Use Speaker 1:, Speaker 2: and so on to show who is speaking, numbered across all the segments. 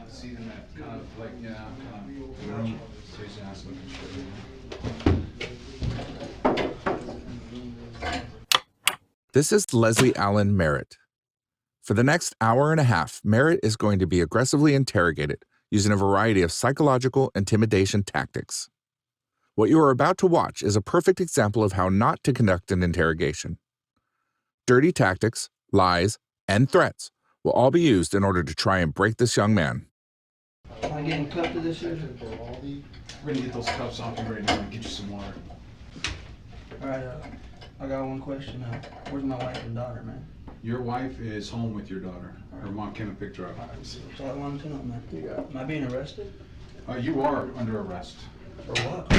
Speaker 1: seating that kind of like, yeah, kind of room. So he's ass looking shit.
Speaker 2: This is Leslie Allen Merritt. For the next hour and a half, Merritt is going to be aggressively interrogated using a variety of psychological intimidation tactics. What you are about to watch is a perfect example of how not to conduct an interrogation. Dirty tactics, lies, and threats will all be used in order to try and break this young man.
Speaker 3: Am I getting cupped to this shit?
Speaker 1: We're gonna get those cups off you right now and get you some water.
Speaker 3: Alright, I got one question. Where's my wife and daughter, man?
Speaker 1: Your wife is home with your daughter. Her mom came and picked her up.
Speaker 3: That's all I wanted to know, man. Am I being arrested?
Speaker 1: You are under arrest.
Speaker 3: For what?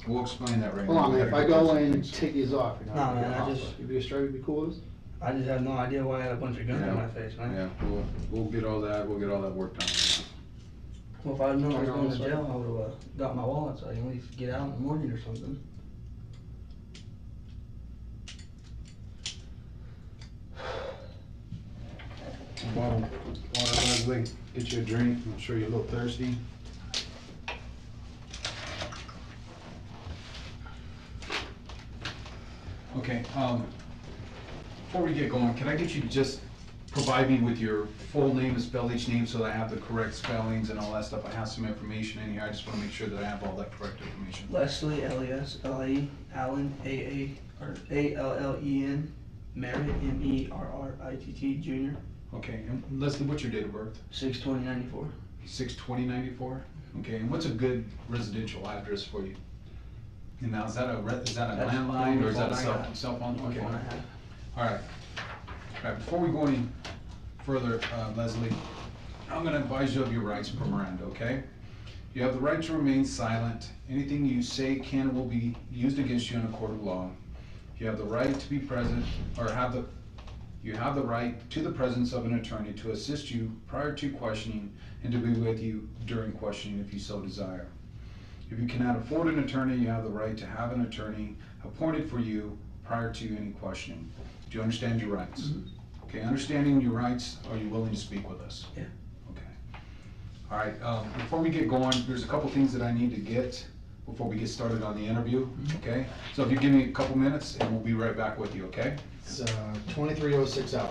Speaker 1: We'll explain that right now.
Speaker 4: Hold on, man. If I go in and take these off, you're
Speaker 3: Nah,
Speaker 4: not
Speaker 3: man,
Speaker 4: gonna you be straight, you be cool with this?
Speaker 3: I just have no idea why I had a bunch of guns in my face, man.
Speaker 1: Yeah, we'll get all that. We'll get all that worked out.
Speaker 3: Well, if I'd known I was going to jail, I would have got my wallet so I can at least get out in the morning or something.
Speaker 1: Water, Leslie. Get you a drink. I'm sure you're a little thirsty. Okay, before we get going, can I get you to just provide me with your full name and spell each name so that I have the correct spellings and all that stuff? I have some information in here. I just want to make sure that I have all that correct information.
Speaker 3: Leslie, L-E-S-L-I-E, Allen, A-A-L-L-E-N, Merritt, M-E-R-R-I-T-T, Jr.
Speaker 1: Okay, and Leslie, what's your date of birth?
Speaker 3: 6/20/94.
Speaker 1: 6/20/94? Okay, and what's a good residential address for you? And now, is that a landline or is that a cell phone? Okay. All right. Before we go any further, Leslie, I'm going to advise you of your rights per Miranda, okay? You have the right to remain silent. Anything you say can and will be used against you in a court of law. You have the right to be present, or you have the right to the presence of an attorney to assist you prior to questioning and to be with you during questioning if you so desire. If you cannot afford an attorney, you have the right to have an attorney appointed for you prior to any questioning. Do you understand your rights? Mm-hmm. Okay, understanding your rights, are you willing to speak with us?
Speaker 3: Yeah.
Speaker 1: Okay. All right, before we get going, there's a couple things that I need to get before we get started on the interview, okay? So if you give me a couple minutes and we'll be right back with you, okay?
Speaker 4: It's 2306 hours.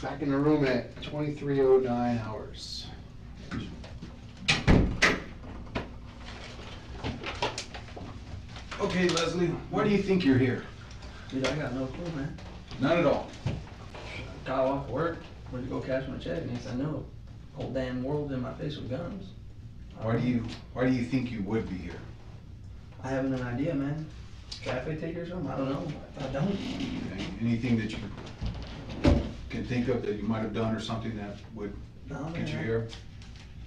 Speaker 4: Back in the room at 2309 hours.
Speaker 1: Okay, Leslie, why do you think you're here?
Speaker 3: Dude, I got no clue, man.
Speaker 1: None at all.
Speaker 3: Got off work, went to go cash my check, next I know, whole damn world in my face with guns.
Speaker 1: Why do you think you would be here?
Speaker 3: I haven't an idea, man. Traffic ticket or something? I don't know. I don't.
Speaker 1: Okay. Anything that you can think of that you might have done or something that would get you here?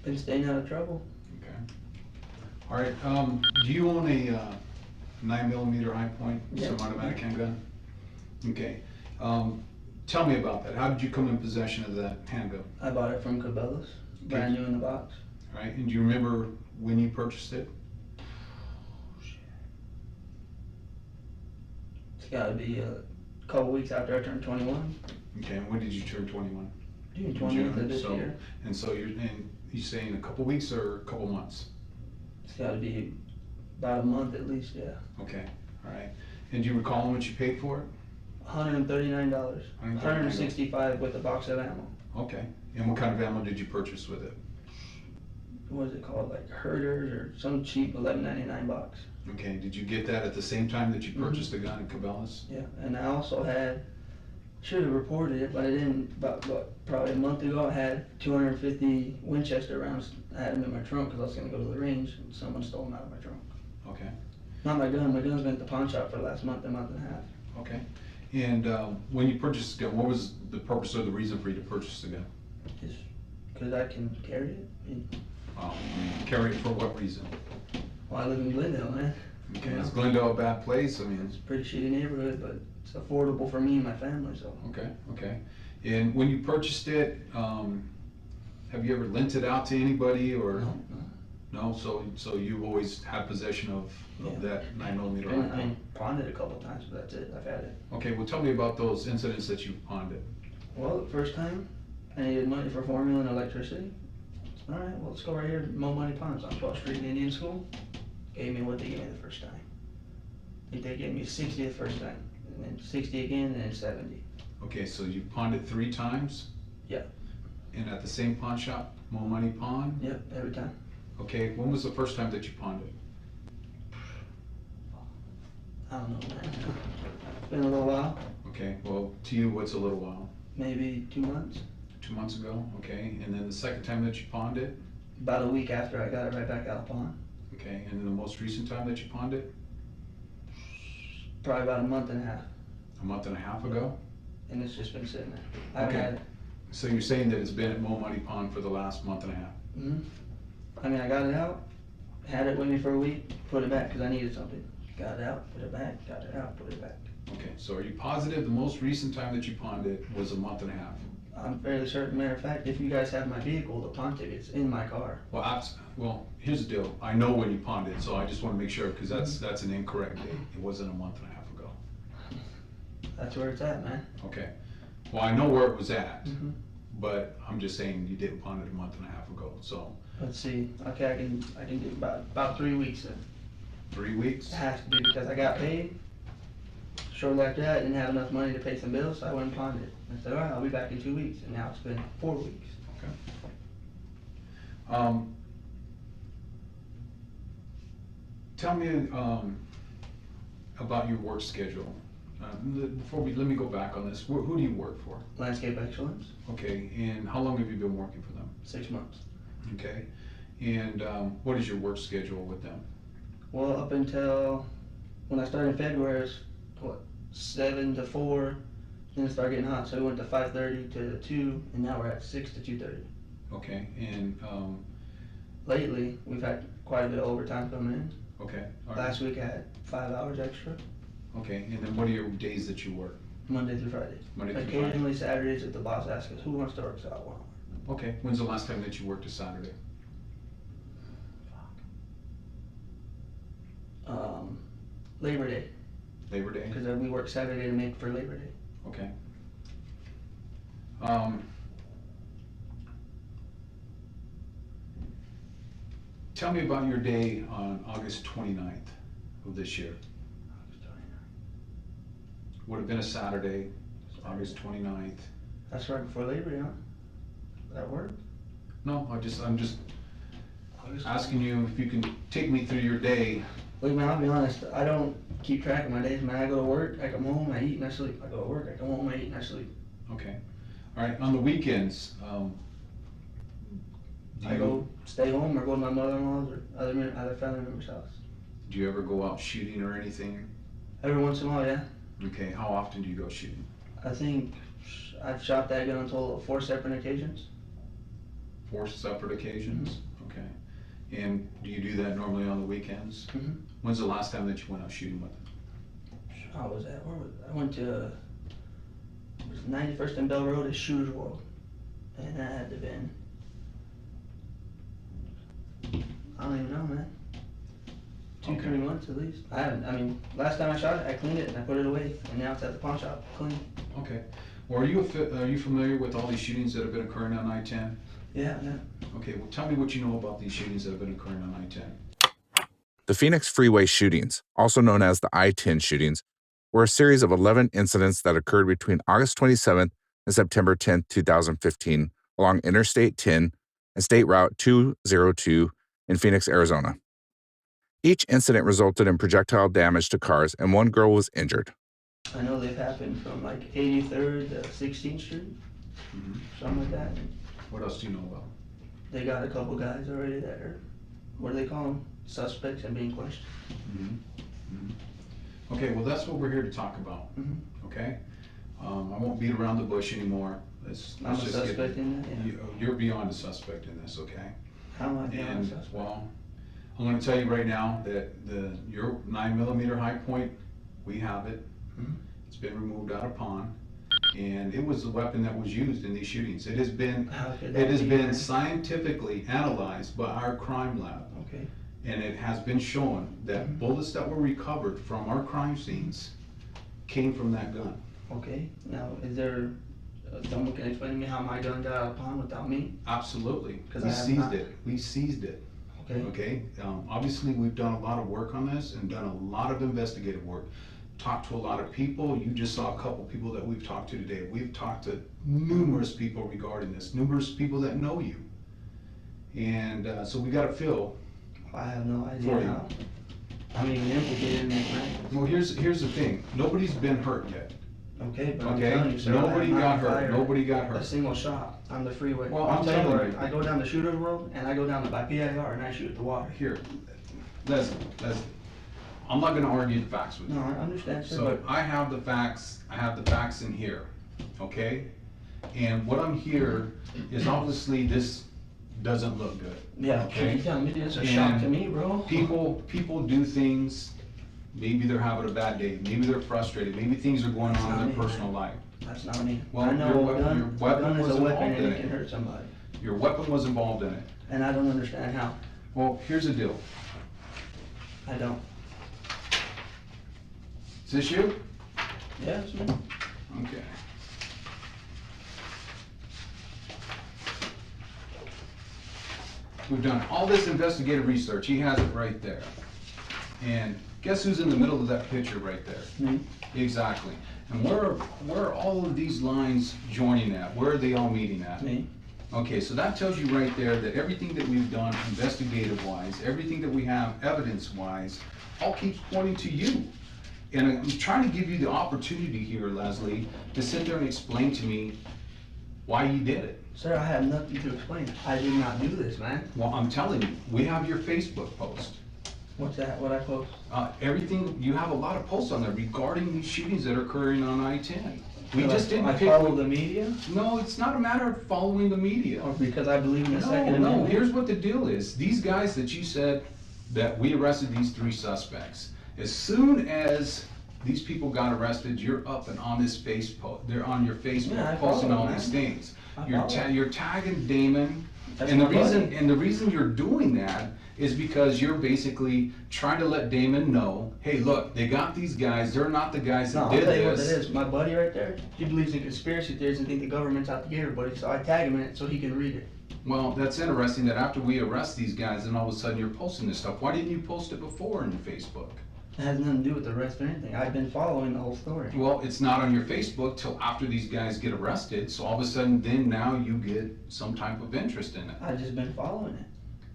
Speaker 3: Been staying out of trouble.
Speaker 1: Okay. All right. Do you own a 9mm high point semi-automatic handgun? Okay. Tell me about that. How did you come in possession of that handgun?
Speaker 3: I bought it from Cabela's, brand new in the box.
Speaker 1: All right. And do you remember when you purchased it?
Speaker 3: It's got to be a couple weeks after I turned 21.
Speaker 1: Okay. And when did you turn 21?
Speaker 3: June 20th of this year.
Speaker 1: And so you saying a couple weeks or a couple months?
Speaker 3: It's got to be about a month at least, yeah.
Speaker 1: Okay. All right. And do you recall how much you paid for it?
Speaker 3: $139. $165 with a box of ammo.
Speaker 1: Okay. And what kind of ammo did you purchase with it?
Speaker 3: What is it called? Like Herders or some cheap $11.99 box.
Speaker 1: Okay. Did you get that at the same time that you purchased the gun at Cabela's?
Speaker 3: Yeah. And I also should have reported it, but I didn't. About probably a month ago, I had 250 Winchester rounds. I had them in my trunk because I was going to go to the range, and someone stole them out of my trunk.
Speaker 1: Okay.
Speaker 3: Not my gun. My gun's been at the pawn shop for the last month and a half.
Speaker 1: Okay. And when you purchased the gun, what was the purpose or the reason for you to purchase the gun?
Speaker 3: Just because I can carry it.
Speaker 1: Carry it for what reason?
Speaker 3: Well, I live in Glendale, man.
Speaker 1: Okay. Is Glendale a bad place? I mean,
Speaker 3: It's a pretty shitty neighborhood, but it's affordable for me and my family, so.
Speaker 1: Okay, okay. And when you purchased it, have you ever lent it out to anybody or?
Speaker 3: No, no.
Speaker 1: No, so you've always had possession of
Speaker 3: Yeah.
Speaker 1: that 9mm?
Speaker 3: I mean, pawned it a couple times, but that's it, I've had it.
Speaker 1: Okay, well, tell me about those incidents that you pawned it.
Speaker 3: Well, the first time, I needed money for formula and electricity. All right, well, let's go right here, Mo Money Pawns on 12th Street in Indian School. Gave me what they gave me the first time. I think they gave me 60 the first time, and then 60 again, and then 70.
Speaker 1: Okay, so you pawned it 3 times?
Speaker 3: Yeah.
Speaker 1: And at the same pawn shop, Mo Money Pawn?
Speaker 3: Yep, every time.
Speaker 1: Okay, when was the first time that you pawned it?
Speaker 3: I don't know, man. It's been a little while,
Speaker 1: Okay, well, to you, what's a little while?
Speaker 3: maybe 2 months.
Speaker 1: 2 months ago, okay, and then the second time that you pawned it?
Speaker 3: About a week after I got it right back out of pawn.
Speaker 1: Okay, and then the most recent time that you pawned it?
Speaker 3: Probably about a month and a half,
Speaker 1: A month and a half ago?
Speaker 3: and it's just been sitting there. I haven't
Speaker 1: Okay.
Speaker 3: had it.
Speaker 1: So you're saying that it's been at Mo Money Pawn for the last month and a half?
Speaker 3: Mhm. I mean, I got it out, had it with me for a week, put it back because I needed something. Got it out, put it back, got it out, put it back.
Speaker 1: Okay, so are you positive the most recent time that you pawned it was a month and a half?
Speaker 3: I'm fairly certain, matter of fact, if you guys have my vehicle, the pawn ticket's in my car.
Speaker 1: Well, here's the deal. I know when you pawned it, so I just wanna make sure, because that's an incorrect date. It wasn't a month and a half ago.
Speaker 3: That's where it's at, man.
Speaker 1: Okay. Well, I know where it was at,
Speaker 3: Mhm.
Speaker 1: but I'm just saying you didn't pawn it a month and a half ago, so
Speaker 3: Let's see, okay, I can do about 3 weeks then.
Speaker 1: 3 weeks?
Speaker 3: It has to be because I got paid. Shortly after that, I didn't have enough money to pay some bills, so I went and pawned it. I said, all right, I'll be back in 2 weeks, and now it's been 4 weeks.
Speaker 1: Okay. Tell me, about your work schedule. Let me go back on this. Who do you work for?
Speaker 3: Landscape Excellence,
Speaker 1: Okay, and how long have you been working for them?
Speaker 3: 6 months.
Speaker 1: Okay, and, what is your work schedule with them?
Speaker 3: Well, up until when I started in February, it was 7 to 4, then it started getting hot, so we went to 5:30 to 2, and now we're at 6 to 2:30.
Speaker 1: Okay, and,
Speaker 3: Lately, we've had quite a bit of overtime come in.
Speaker 1: okay, all right.
Speaker 3: Last week I had 5 hours extra,
Speaker 1: Okay, and then what are your days that you work?
Speaker 3: Monday through Friday.
Speaker 1: Monday through Friday?
Speaker 3: Occasionally Saturdays if the boss asks us, who wants to work, so I want to work.
Speaker 1: Okay, when's the last time that you worked a Saturday?
Speaker 3: Labor Day,
Speaker 1: Labor Day?
Speaker 3: because we work Saturday to make for Labor Day.
Speaker 1: Okay. Tell me about your day on August 29th of this year. Would have been a Saturday, August 29th.
Speaker 3: That's right before Labor Day, huh? That work?
Speaker 1: No, I'm just asking you if you can take me through your day.
Speaker 3: Look, man, I'll be honest, I don't keep track of my days, man. I go to work, I come home, I eat and I sleep. I go to work, I come home, I eat and I sleep.
Speaker 1: Okay. All right, on the weekends,
Speaker 3: I go stay home or go to my mother-in-law's or other family member's house.
Speaker 1: do you ever go out shooting or anything?
Speaker 3: Every once in a while, yeah.
Speaker 1: Okay, how often do you go shooting?
Speaker 3: I think I've shot that gun on total of 4 separate occasions.
Speaker 1: 4 separate occasions?
Speaker 3: Mm-hmm.
Speaker 1: Okay. And do you do that normally on the weekends?
Speaker 3: Mm-hmm.
Speaker 1: When's the last time that you went out shooting with them?
Speaker 3: How was that? Where was it? I went to it was 91st and Bell Road at Shooter's World. And that had to been, I don't even know, man. 2-3
Speaker 1: Okay.
Speaker 3: months at least. I mean, last time I shot it, I cleaned it and I put it away, and now it's at the pawn shop, clean.
Speaker 1: Okay. Well, are you familiar with all these shootings that have been occurring on I-10?
Speaker 3: Yeah, yeah.
Speaker 1: Okay, well, tell me what you know about these shootings that have been occurring on I-10.
Speaker 2: The Phoenix Freeway shootings, also known as the I-10 shootings, were a series of 11 incidents that occurred between August 27th and September 10th, 2015, along Interstate 10 and State Route 202 in Phoenix, Arizona. Each incident resulted in projectile damage to cars, and one girl was injured.
Speaker 3: I know they've happened from like 83rd to 16th Street,
Speaker 1: Mhm.
Speaker 3: something like that.
Speaker 1: What else do you know about?
Speaker 3: They got a couple guys already that are, what do they call them? Suspects and being questioned.
Speaker 1: Okay, well, that's what we're here to talk about,
Speaker 3: Mhm.
Speaker 1: okay? I won't beat around the bush anymore.
Speaker 3: I'm a suspect in that, yeah.
Speaker 1: You're beyond a suspect in this, okay?
Speaker 3: How am I being a
Speaker 1: And,
Speaker 3: suspect?
Speaker 1: well, I'm gonna tell you right now that your 9mm high point, we have it.
Speaker 3: Mhm.
Speaker 1: It's It's been removed out of pawn, and it was the weapon that was used in these shootings. It has been,
Speaker 3: How could
Speaker 1: it
Speaker 3: that
Speaker 1: has
Speaker 3: be,
Speaker 1: been
Speaker 3: man?
Speaker 1: scientifically analyzed by our crime lab.
Speaker 3: Okay,
Speaker 1: And it has been shown that bullets that were recovered from our crime scenes came from that gun.
Speaker 3: okay. Now, is there, someone can explain to me how my gun got out of pawn without me?
Speaker 1: Absolutely.
Speaker 3: 'Cause
Speaker 1: We
Speaker 3: I have
Speaker 1: seized
Speaker 3: not-
Speaker 1: it. We seized it.
Speaker 3: Okay,
Speaker 1: Okay? Obviously, we've done a lot of work on this and done a lot of investigative work. Talked to a lot of people. You just saw a couple people that we've talked to today. We've talked to numerous people regarding this, numerous people that know you. And so we got a feel.
Speaker 3: I have no
Speaker 1: For
Speaker 3: idea
Speaker 1: you.
Speaker 3: how. I'm even implicated in this, man.
Speaker 1: Well, here's the thing. Nobody's been hurt yet.
Speaker 3: Okay, but I'm
Speaker 1: Okay?
Speaker 3: telling you, sir, I
Speaker 1: Nobody
Speaker 3: have
Speaker 1: got
Speaker 3: not
Speaker 1: hurt.
Speaker 3: fired
Speaker 1: Nobody got
Speaker 3: a
Speaker 1: hurt.
Speaker 3: single shot on the freeway.
Speaker 1: Well, I'm
Speaker 3: telling
Speaker 1: telling
Speaker 3: you,
Speaker 1: you.
Speaker 3: I go down the shooter's world and I go down by PIR and I shoot at the water.
Speaker 1: Here, Leslie, I'm not gonna argue the facts with you.
Speaker 3: No, I understand, sir,
Speaker 1: So
Speaker 3: but
Speaker 1: I have the facts in here, okay? And what I'm here is obviously this doesn't look good.
Speaker 3: yeah,
Speaker 1: Okay.
Speaker 3: you telling me it's a shock to
Speaker 1: And
Speaker 3: me, bro?
Speaker 1: People do things, maybe they're having a bad day, maybe they're frustrated, maybe things are going on in their personal life.
Speaker 3: That's not me.
Speaker 1: Well,
Speaker 3: I know
Speaker 1: your
Speaker 3: a
Speaker 1: weapon
Speaker 3: gun is
Speaker 1: was
Speaker 3: a weapon
Speaker 1: involved
Speaker 3: and
Speaker 1: in
Speaker 3: it
Speaker 1: it.
Speaker 3: can hurt somebody.
Speaker 1: Your weapon was involved in it.
Speaker 3: And I don't understand how.
Speaker 1: Well, here's the deal.
Speaker 3: I don't.
Speaker 1: Is this you?
Speaker 3: Yeah, it's me.
Speaker 1: Okay. We've done all this investigative research. He has it right there. And guess who's in the middle of that picture right there?
Speaker 3: Me.
Speaker 1: Exactly. And where are all of these lines joining at? Where are they all meeting at?
Speaker 3: Me.
Speaker 1: Okay, so that tells you right there that everything that we've done investigative-wise, everything that we have evidence-wise, all keeps pointing to you. And I'm trying to give you the opportunity here, Leslie, to sit there and explain to me why you did it.
Speaker 3: Sir, I have nothing to explain. I did not do this, man.
Speaker 1: Well, I'm telling you, we have your Facebook post.
Speaker 3: What's that? What I post?
Speaker 1: Everything, you have a lot of posts on there regarding these shootings that are occurring on I-10. We
Speaker 3: Because
Speaker 1: just didn't
Speaker 3: I
Speaker 1: pick.
Speaker 3: follow the media,
Speaker 1: No, it's not a matter of following the media.
Speaker 3: or because I believe in the
Speaker 1: No,
Speaker 3: Second
Speaker 1: no,
Speaker 3: Amendment.
Speaker 1: here's what the deal is. These guys that you said that we arrested these 3 suspects, as soon as these people got arrested, you're up and on this Facebook, they're on your
Speaker 3: Yeah, I
Speaker 1: Facebook
Speaker 3: follow
Speaker 1: posting
Speaker 3: them,
Speaker 1: all
Speaker 3: man.
Speaker 1: these things.
Speaker 3: I
Speaker 1: You're
Speaker 3: follow.
Speaker 1: you're tagging Damon,
Speaker 3: That's
Speaker 1: and the
Speaker 3: my buddy.
Speaker 1: reason you're doing that is because you're basically trying to let Damon know, hey, look, they got these guys, they're not the guys
Speaker 3: No,
Speaker 1: that
Speaker 3: I'll
Speaker 1: did
Speaker 3: tell you what it
Speaker 1: this.
Speaker 3: is. My buddy right there, he believes in conspiracy theories and think the government's out to get everybody, so I tag him in it so he can read it.
Speaker 1: Well, that's interesting that after we arrest these guys, then all of a sudden you're posting this stuff. Why didn't you post it before on your Facebook?
Speaker 3: It has nothing to do with the arrest or anything. I've been following the whole story.
Speaker 1: Well, it's not on your Facebook till after these guys get arrested, so all of a sudden then now you get some type of interest in it.
Speaker 3: I've just been following it.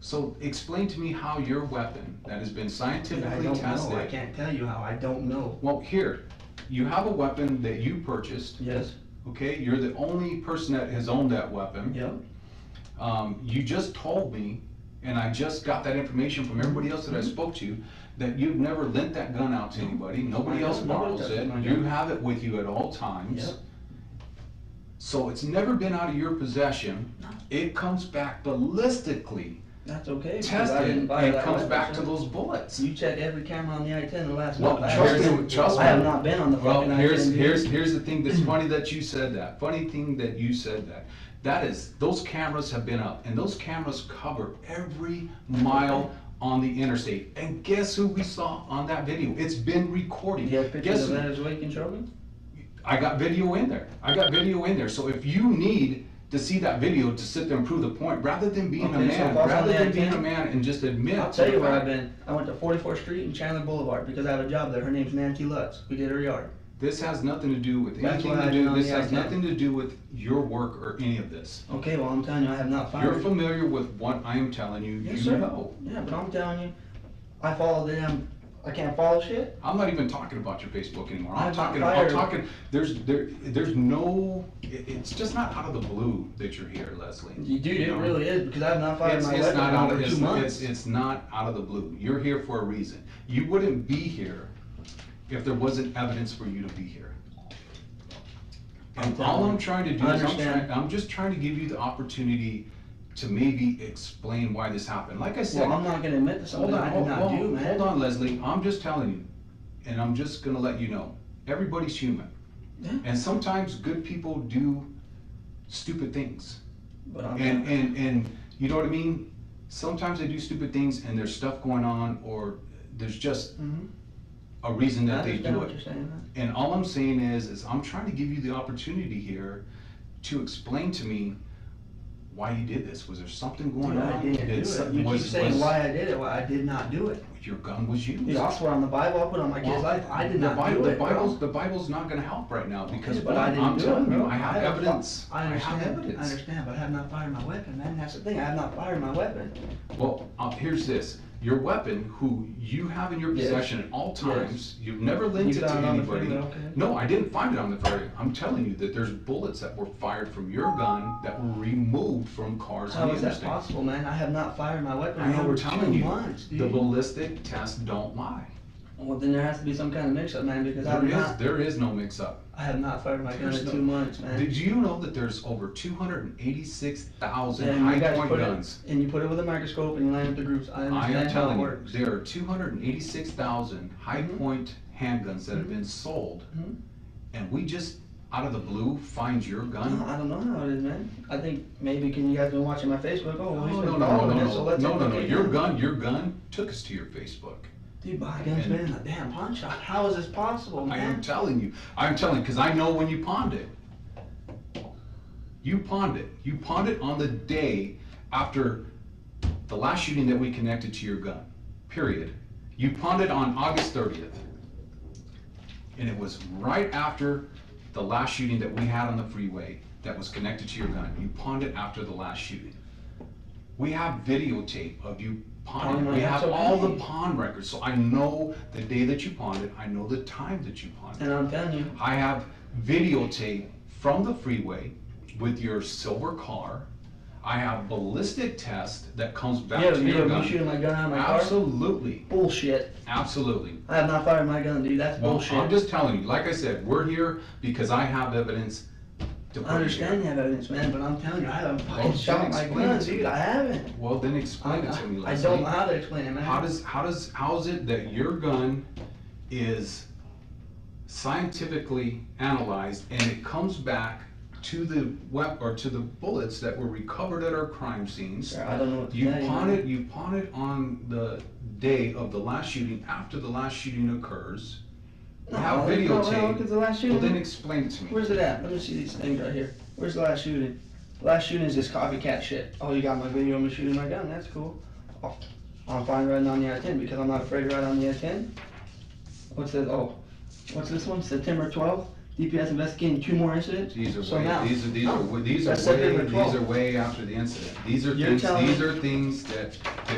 Speaker 1: So explain to me how your weapon that has been
Speaker 3: I
Speaker 1: scientifically
Speaker 3: don't
Speaker 1: tested.
Speaker 3: know. I can't tell you how. I don't know.
Speaker 1: Well, here, you have a weapon that you purchased,
Speaker 3: Yes.
Speaker 1: okay? You're the only person that has owned that weapon.
Speaker 3: Yep.
Speaker 1: You just told me, and I just got that information from everybody else that I spoke to, that you've never lent that gun out to anybody, nobody
Speaker 3: I
Speaker 1: else
Speaker 3: don't know
Speaker 1: borrows
Speaker 3: that's
Speaker 1: it,
Speaker 3: my
Speaker 1: you
Speaker 3: gun.
Speaker 1: have it with you at all times.
Speaker 3: Yep.
Speaker 1: So it's never been out of your possession,
Speaker 3: No.
Speaker 1: it comes back ballistically
Speaker 3: That's okay. because I
Speaker 1: tested,
Speaker 3: didn't
Speaker 1: and
Speaker 3: buy
Speaker 1: it
Speaker 3: that
Speaker 1: comes
Speaker 3: weapon,
Speaker 1: back
Speaker 3: sir.
Speaker 1: to those bullets.
Speaker 3: You check every camera on the I-10 the last
Speaker 1: Well,
Speaker 3: month. I
Speaker 1: trust
Speaker 3: haven't-
Speaker 1: me, trust
Speaker 3: I have
Speaker 1: me.
Speaker 3: not been on the
Speaker 1: Well,
Speaker 3: fucking
Speaker 1: here's
Speaker 3: I-10.
Speaker 1: the thing that's funny that you said that. Funny thing that you said that. That is, those cameras have been up, and those cameras cover every mile on the interstate. And guess who we saw on that video? It's been recording.
Speaker 3: You have pictures
Speaker 1: Guess
Speaker 3: of
Speaker 1: who?
Speaker 3: that as well you can show me?
Speaker 1: I got video in there. I got video in there. So if you need to see that video to sit there and prove the point, rather than being a
Speaker 3: Okay, so
Speaker 1: man,
Speaker 3: if I was
Speaker 1: rather
Speaker 3: on
Speaker 1: than
Speaker 3: the
Speaker 1: being a
Speaker 3: I-10,
Speaker 1: man and just admit.
Speaker 3: I'll
Speaker 1: to
Speaker 3: tell
Speaker 1: the
Speaker 3: you where
Speaker 1: fact-
Speaker 3: I've been. I went to 44th Street and Chandler Boulevard because I have a job there. Her name's Nancy Lutz. We did her yard.
Speaker 1: This has nothing to do with
Speaker 3: That's
Speaker 1: anything
Speaker 3: what
Speaker 1: to
Speaker 3: I did
Speaker 1: do,
Speaker 3: on
Speaker 1: this
Speaker 3: the
Speaker 1: has
Speaker 3: I-10.
Speaker 1: nothing to do with your work or any of this.
Speaker 3: Okay, well, I'm telling you, I have not
Speaker 1: You're
Speaker 3: fired.
Speaker 1: familiar with what I am telling you,
Speaker 3: Yes,
Speaker 1: you
Speaker 3: sir.
Speaker 1: know.
Speaker 3: Yeah, but I'm telling you, I follow them. I can't follow shit.
Speaker 1: I'm not even talking about your Facebook anymore.
Speaker 3: I'm
Speaker 1: I'm
Speaker 3: not
Speaker 1: talking,
Speaker 3: fired.
Speaker 1: there's no, it's just not out of the blue that you're here, Leslie.
Speaker 3: Dude,
Speaker 1: You
Speaker 3: it
Speaker 1: know?
Speaker 3: really is because I have not fired
Speaker 1: It's,
Speaker 3: my
Speaker 1: it's
Speaker 3: weapon
Speaker 1: not
Speaker 3: in
Speaker 1: out
Speaker 3: over
Speaker 1: of,
Speaker 3: 2 months.
Speaker 1: it's not out of the blue. You're here for a reason. You wouldn't be here if there wasn't evidence for you to be here. And
Speaker 3: I'm
Speaker 1: all
Speaker 3: telling
Speaker 1: I'm
Speaker 3: you.
Speaker 1: trying to do
Speaker 3: I
Speaker 1: is
Speaker 3: understand.
Speaker 1: I'm just trying to give you the opportunity to maybe explain why this happened. Like I said,
Speaker 3: Well, I'm not gonna admit to something I did not do, man.
Speaker 1: hold on, Leslie. I'm just telling you, and I'm just gonna let you know. everybody's human.
Speaker 3: Yeah.
Speaker 1: And sometimes good people do stupid things.
Speaker 3: But I'm
Speaker 1: And you know what I mean? Sometimes they do stupid things and there's stuff going on, or there's just a reason that they
Speaker 3: understand
Speaker 1: do
Speaker 3: what
Speaker 1: it.
Speaker 3: you're saying, man.
Speaker 1: And all I'm saying is I'm trying to give you the opportunity here to explain to me why you did this. Was there something going
Speaker 3: Dude,
Speaker 1: on?
Speaker 3: I didn't do it. You keep saying why I did it, why I did not do it.
Speaker 1: Your gun was used.
Speaker 3: Dude, I swear on the Bible, I put on my kid's life, I did not do it, bro.
Speaker 1: The Bible's not gonna help right now because
Speaker 3: Okay, but I didn't
Speaker 1: I'm
Speaker 3: do
Speaker 1: telling
Speaker 3: it,
Speaker 1: you,
Speaker 3: bro.
Speaker 1: I have evidence.
Speaker 3: I understand.
Speaker 1: have evidence.
Speaker 3: I understand, but I have not fired my weapon, man. That's the thing. I have not fired my weapon.
Speaker 1: Well, here's this. Your weapon, who you have in your
Speaker 3: Yes.
Speaker 1: possession at all times,
Speaker 3: Yes.
Speaker 1: you've never lent
Speaker 3: You
Speaker 1: it to
Speaker 3: found it on the
Speaker 1: anybody.
Speaker 3: freeway, okay.
Speaker 1: No, I didn't find it on the ferry. I'm telling you that there's bullets that were fired from your gun that were removed from cars on
Speaker 3: How
Speaker 1: the
Speaker 3: is that
Speaker 1: interstate.
Speaker 3: possible, man? I have not fired my weapon
Speaker 1: I
Speaker 3: in over
Speaker 1: am
Speaker 3: 2
Speaker 1: telling you,
Speaker 3: months, dude.
Speaker 1: the ballistic tests don't lie.
Speaker 3: Well, then there has to be some kind of mix-up, man, because
Speaker 1: There is no mix-up.
Speaker 3: I have not fired my gun
Speaker 1: There's
Speaker 3: in
Speaker 1: no-
Speaker 3: 2 months, man.
Speaker 1: Did you know that there's over 286,000
Speaker 3: And you
Speaker 1: high
Speaker 3: guys
Speaker 1: point
Speaker 3: put
Speaker 1: guns?
Speaker 3: it, and you put it with a microscope and you line up the groups. I
Speaker 1: I am
Speaker 3: understand how
Speaker 1: telling
Speaker 3: it
Speaker 1: you,
Speaker 3: works.
Speaker 1: there are 286,000 high point handguns that have been sold,
Speaker 3: Mhm.
Speaker 1: and we just, out of the blue, find your gun?
Speaker 3: I don't know how it is, man. I think maybe you guys been watching my Facebook. Oh, well, he's
Speaker 1: No,
Speaker 3: been
Speaker 1: no, no,
Speaker 3: following
Speaker 1: no,
Speaker 3: it, so let's
Speaker 1: no, no, no,
Speaker 3: implicate
Speaker 1: your
Speaker 3: him.
Speaker 1: gun took us to your Facebook.
Speaker 3: Dude, my gun's
Speaker 1: And-
Speaker 3: been in a damn pawn shop. How is this possible,
Speaker 1: I am
Speaker 3: man?
Speaker 1: telling you, because I know when you pawned it. You pawned it. You pawned it on the day after the last shooting that we connected to your gun, period. You pawned it on August 30th. And it was right after the last shooting that we had on the freeway that was connected to your gun. You pawned it after the last shooting. We have videotape of you pawning.
Speaker 3: Oh,
Speaker 1: We
Speaker 3: that's
Speaker 1: have all the
Speaker 3: okay.
Speaker 1: pawn records, so I know the day that you pawned it. I know the time that you pawned it.
Speaker 3: And I'm telling you,
Speaker 1: I have videotape from the freeway with your silver car. I have ballistic test that comes back
Speaker 3: yeah,
Speaker 1: to your
Speaker 3: you
Speaker 1: gun.
Speaker 3: shooting my gun out of my car?
Speaker 1: Absolutely,
Speaker 3: Bullshit.
Speaker 1: absolutely.
Speaker 3: I have not fired my gun, dude. That's
Speaker 1: Well,
Speaker 3: bullshit.
Speaker 1: I'm just telling you, like I said, we're here because I have evidence to
Speaker 3: I
Speaker 1: put
Speaker 3: understand
Speaker 1: here.
Speaker 3: you have evidence, man, but I'm telling you, I haven't
Speaker 1: Well,
Speaker 3: fucking shot
Speaker 1: then
Speaker 3: my
Speaker 1: explain
Speaker 3: gun,
Speaker 1: it to
Speaker 3: dude.
Speaker 1: me.
Speaker 3: I haven't.
Speaker 1: Well, then explain it to me,
Speaker 3: I
Speaker 1: Leslie.
Speaker 3: don't know how to explain it, man.
Speaker 1: How is it that your gun is scientifically analyzed and it comes back to the to the bullets that were recovered at our crime scenes?
Speaker 3: Sir, I don't know what to
Speaker 1: You
Speaker 3: tell you,
Speaker 1: pawn
Speaker 3: man.
Speaker 1: it. You pawn it on the day of the last shooting, after the last shooting occurs. We have videotape.
Speaker 3: Because the last
Speaker 1: Well,
Speaker 3: shooting.
Speaker 1: then explain it to me.
Speaker 3: Where's it at? Let me see these things right here. Where's the last shooting? Last shooting is this copycat shit. Oh, you got my video of me shooting my gun. That's cool. Oh, I'm fine riding on the I-10 because I'm not afraid to ride on the I-10. What's this? Oh, what's this one? September 12th. DPS investigating 2 more incidents.
Speaker 1: These are
Speaker 3: So
Speaker 1: way,
Speaker 3: now-
Speaker 1: these
Speaker 3: That's September 12th.
Speaker 1: are way after the incident. These are
Speaker 3: You're telling
Speaker 1: these
Speaker 3: me-
Speaker 1: are things that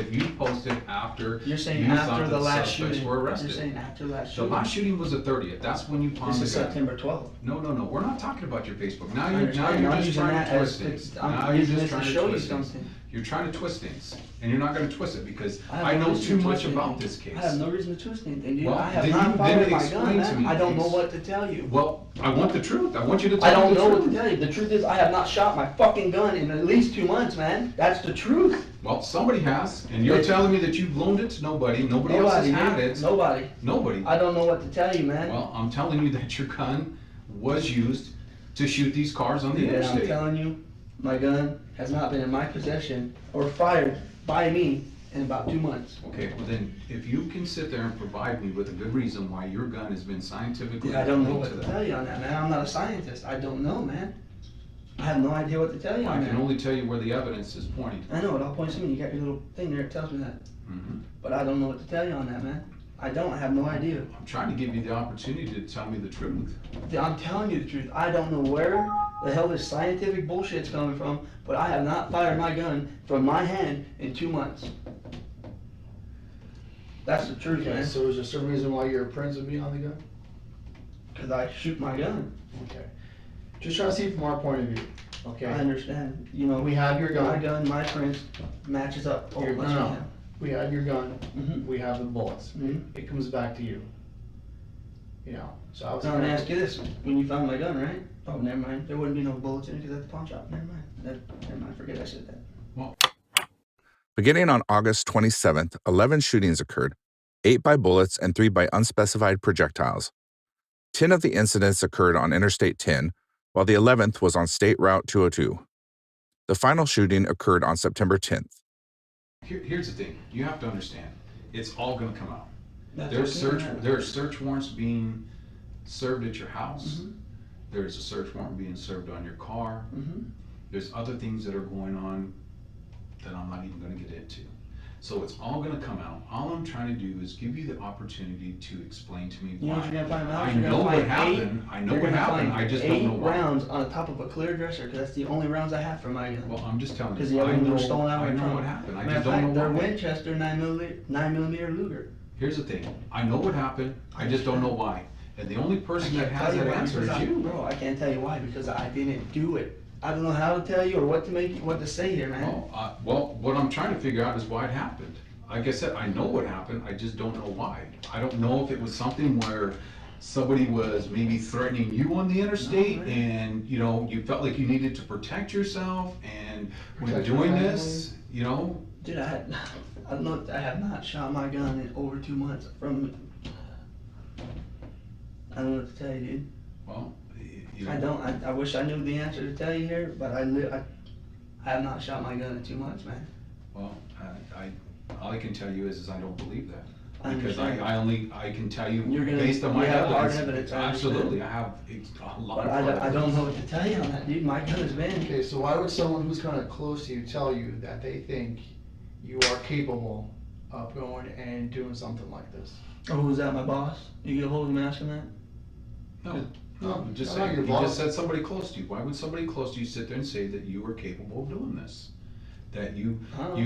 Speaker 1: you posted after
Speaker 3: You're saying
Speaker 1: you
Speaker 3: after
Speaker 1: thought
Speaker 3: the last
Speaker 1: suspects
Speaker 3: shooting.
Speaker 1: were
Speaker 3: You're
Speaker 1: arrested.
Speaker 3: saying after the last
Speaker 1: The
Speaker 3: shooting.
Speaker 1: last shooting was the 30th. That's when you pawned
Speaker 3: This
Speaker 1: the
Speaker 3: is
Speaker 1: gun.
Speaker 3: September 12th.
Speaker 1: No, we're not talking about your Facebook. Now
Speaker 3: I
Speaker 1: you're
Speaker 3: understand. I'm
Speaker 1: just
Speaker 3: using
Speaker 1: trying
Speaker 3: that
Speaker 1: to twist
Speaker 3: as-
Speaker 1: things.
Speaker 3: I'm
Speaker 1: Now you're
Speaker 3: using
Speaker 1: just
Speaker 3: this to
Speaker 1: trying to
Speaker 3: show you
Speaker 1: twist things.
Speaker 3: something.
Speaker 1: You're trying to twist things, and you're not going to twist it because
Speaker 3: have
Speaker 1: I
Speaker 3: no
Speaker 1: know
Speaker 3: reason
Speaker 1: too
Speaker 3: to
Speaker 1: much
Speaker 3: twist
Speaker 1: about
Speaker 3: anything.
Speaker 1: this case.
Speaker 3: I have no reason to twist anything, dude.
Speaker 1: Well,
Speaker 3: I have
Speaker 1: then
Speaker 3: not
Speaker 1: you-
Speaker 3: fired
Speaker 1: then
Speaker 3: my
Speaker 1: explain
Speaker 3: gun,
Speaker 1: to
Speaker 3: man.
Speaker 1: me.
Speaker 3: I don't know what to tell you.
Speaker 1: Well, I want the truth. I want you to tell
Speaker 3: I don't
Speaker 1: me the
Speaker 3: know what
Speaker 1: truth.
Speaker 3: to tell you. The truth is, I have not shot my fucking gun in at least 2 months, man. That's the truth.
Speaker 1: Well, somebody has, and you're telling me that you've loaned it to nobody. Nobody else has had
Speaker 3: dude.
Speaker 1: it.
Speaker 3: Nobody.
Speaker 1: Nobody.
Speaker 3: I don't know what to tell you, man.
Speaker 1: Well, I'm telling you that your gun was used to shoot these cars on the
Speaker 3: Yeah, I'm
Speaker 1: interstate.
Speaker 3: telling you, my gun has not been in my possession or fired by me in about 2 months.
Speaker 1: Okay, well then, if you can sit there and provide me with a good reason why your gun has been scientifically
Speaker 3: Dude, I don't know
Speaker 1: linked
Speaker 3: what
Speaker 1: to
Speaker 3: to
Speaker 1: that.
Speaker 3: tell you on that, man. I'm not a scientist. I don't know, man. I have no idea what to tell you
Speaker 1: I
Speaker 3: on
Speaker 1: can
Speaker 3: that.
Speaker 1: only tell you where the evidence is pointing.
Speaker 3: I know it all points to me. You got your little thing there that tells me that.
Speaker 1: Mhm.
Speaker 3: But I don't know what to tell you on that, man. I have no idea.
Speaker 1: I'm trying to give you the opportunity to tell me the truth.
Speaker 3: I'm telling you the truth. I don't know where the hell this scientific bullshit's coming from, but I have not fired my gun from my hand in 2 months. That's the truth,
Speaker 4: Okay,
Speaker 3: man.
Speaker 4: so is there some reason why your prints would be on the gun?
Speaker 3: Because I shoot my gun.
Speaker 4: Okay. Just trying to see from our point of view, okay?
Speaker 3: I understand. You know,
Speaker 4: We have your
Speaker 3: my
Speaker 4: gun.
Speaker 3: gun, my prints matches up.
Speaker 4: Your-
Speaker 3: what
Speaker 4: no,
Speaker 3: you
Speaker 4: no.
Speaker 3: have.
Speaker 4: We have your gun,
Speaker 3: Mhm.
Speaker 4: we have the bullets.
Speaker 3: Mhm.
Speaker 4: It comes back to you. You know, so I was.
Speaker 3: Now, let me ask you this. When you found my gun, right? Oh, never mind. There wouldn't be no bullets in it because that's the pawn shop. Never mind. Never mind. Forget I said that.
Speaker 2: Beginning on August 27th, 11 shootings occurred, 8 by bullets and 3 by unspecified projectiles. 10 of the incidents occurred on Interstate 10, while the 11th was on State Route 202. The final shooting occurred on September 10th.
Speaker 1: Here's the thing, you have to understand, it's all gonna come out.
Speaker 3: That's
Speaker 1: There are search warrants being served at your house.
Speaker 3: Mm-hmm.
Speaker 1: There's a search warrant being served on your car.
Speaker 3: Mm-hmm.
Speaker 1: There's other things that are going on that I'm not even gonna get into. So it's all gonna come out. All I'm trying to do is give you the opportunity to explain to me
Speaker 3: You know
Speaker 1: why.
Speaker 3: what you're gonna find out?
Speaker 1: I
Speaker 3: You're
Speaker 1: know
Speaker 3: gonna
Speaker 1: what
Speaker 3: find
Speaker 1: happened, I know
Speaker 3: You're
Speaker 1: what
Speaker 3: gonna
Speaker 1: happened,
Speaker 3: find
Speaker 1: I just don't know
Speaker 3: 8
Speaker 1: why.
Speaker 3: rounds on the top of a clear dresser, because that's the only rounds I have for my gun.
Speaker 1: Well, I'm just telling
Speaker 3: Because
Speaker 1: you,
Speaker 3: the other
Speaker 1: I
Speaker 3: ones
Speaker 1: know,
Speaker 3: were stolen out of
Speaker 1: I
Speaker 3: my
Speaker 1: know
Speaker 3: trunk.
Speaker 1: what happened, I
Speaker 3: Matter
Speaker 1: just
Speaker 3: of fact,
Speaker 1: don't know
Speaker 3: they're
Speaker 1: why.
Speaker 3: Winchester 9mm Luger.
Speaker 1: Here's the thing, I know what happened, I just don't know why. And the only person that has that answer is you.
Speaker 3: Bro, I can't tell you why, because I didn't do it. I don't know how to tell you or what to say here, man.
Speaker 1: Well, what I'm trying to figure out is why it happened. Like I said, I know what happened, I just don't know why. I don't know if it was something where somebody was maybe threatening you on the interstate
Speaker 3: No,
Speaker 1: and, you know, you felt like you needed to protect yourself and when
Speaker 4: Protect your
Speaker 1: doing
Speaker 4: family.
Speaker 1: this, you know,
Speaker 3: Dude, I have not shot my gun in over 2 months from. I don't know what to tell you, dude.
Speaker 1: well, you know.
Speaker 3: I don't. I wish I knew the answer to tell you here, but I have not shot my gun in 2 months, man.
Speaker 1: Well, all I can tell you is I don't believe that.
Speaker 3: I
Speaker 1: Because
Speaker 3: understand.
Speaker 1: I can tell you
Speaker 3: You're gonna-
Speaker 1: based on my
Speaker 3: you have hard
Speaker 1: evidence.
Speaker 3: evidence, I understand.
Speaker 1: Absolutely, I have a lot
Speaker 3: But
Speaker 1: of
Speaker 3: I
Speaker 1: hard
Speaker 3: don't
Speaker 1: evidence.
Speaker 3: know what to tell you on that, dude. My gun has been.
Speaker 4: Okay, so why would someone who's kind of close to you tell you that they think you are capable of going and doing something like this?
Speaker 3: Oh, who's that? My boss? You get a hold of him asking that?
Speaker 1: No, no, just
Speaker 4: I'm not
Speaker 1: saying,
Speaker 4: your
Speaker 1: you
Speaker 4: boss.
Speaker 1: just said somebody close to you. Why would somebody close to you sit there and say that you are capable of doing this? That you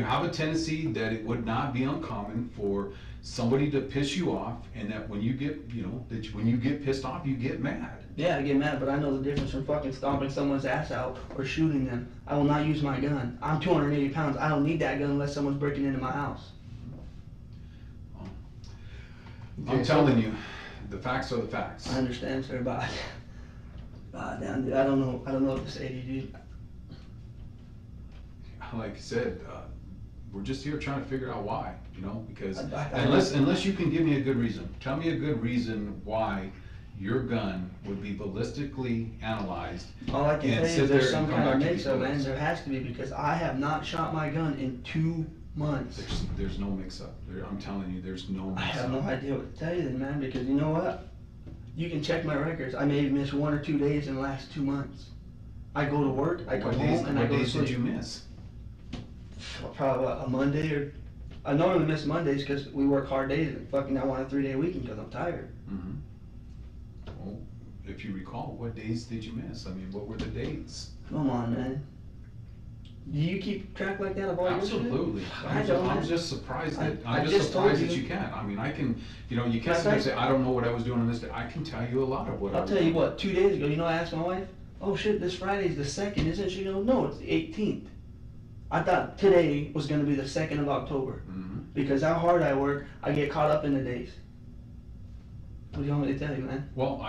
Speaker 1: have a tendency that it would not be uncommon for somebody to piss you off and that when you get, you know, that when you get pissed off, you get mad.
Speaker 3: Yeah, I get mad, but I know the difference from fucking stomping someone's ass out or shooting them. I will not use my gun. I'm 280 pounds. I don't need that gun unless someone's breaking into my house.
Speaker 1: I'm telling you, the facts are the facts.
Speaker 3: I understand, sir, but God damn, dude, I don't know what to say to you, dude.
Speaker 1: Like I said, we're just here trying to figure out why, you know, because
Speaker 3: I-
Speaker 1: unless you can give me a good reason, tell me a good reason why your gun would be ballistically analyzed.
Speaker 3: All I can
Speaker 1: And
Speaker 3: tell you
Speaker 1: sit
Speaker 3: is there's
Speaker 1: there
Speaker 3: some
Speaker 1: and come
Speaker 3: kind of
Speaker 1: back to
Speaker 3: mix-up,
Speaker 1: these
Speaker 3: man.
Speaker 1: bullets.
Speaker 3: There has to be, because I have not shot my gun in 2 months.
Speaker 1: There's no mix-up. I'm telling you, there's no
Speaker 3: I
Speaker 1: mix-up.
Speaker 3: have no idea what to tell you then, man, because you know what? You can check my records. I may have missed 1 or 2 days in the last 2 months. I go to work, I come home, and I
Speaker 1: What
Speaker 3: go to
Speaker 1: days did you
Speaker 3: sleep.
Speaker 1: miss?
Speaker 3: Probably a Monday or, I normally miss Mondays because we work hard days and fucking I want a 3-day weekend because I'm tired.
Speaker 1: Mm-hmm. Well, if you recall, what days did you miss? I mean, what were the dates?
Speaker 3: Come on, man. Do you keep track like that of all your shit?
Speaker 1: Absolutely.
Speaker 3: I don't.
Speaker 1: I'm just surprised that,
Speaker 3: I
Speaker 1: I'm
Speaker 3: just
Speaker 1: just
Speaker 3: told
Speaker 1: surprised that
Speaker 3: you.
Speaker 1: you can't. I mean, I can, you know, you can't
Speaker 3: Matter
Speaker 1: sit there and
Speaker 3: of
Speaker 1: say,
Speaker 3: fact-
Speaker 1: I don't know what I was doing on this day. I can tell you a lot of what I
Speaker 3: I'll
Speaker 1: was
Speaker 3: tell you
Speaker 1: doing.
Speaker 3: what, 2 days ago, you know, I asked my wife, oh shit, this Friday's the 2nd, isn't it? She goes, no, it's the 18th. I thought today was gonna be the 2nd of October.
Speaker 1: Mhm.
Speaker 3: Because how hard I work, I get caught up in the days. What do you want me to tell you, man?
Speaker 1: Well,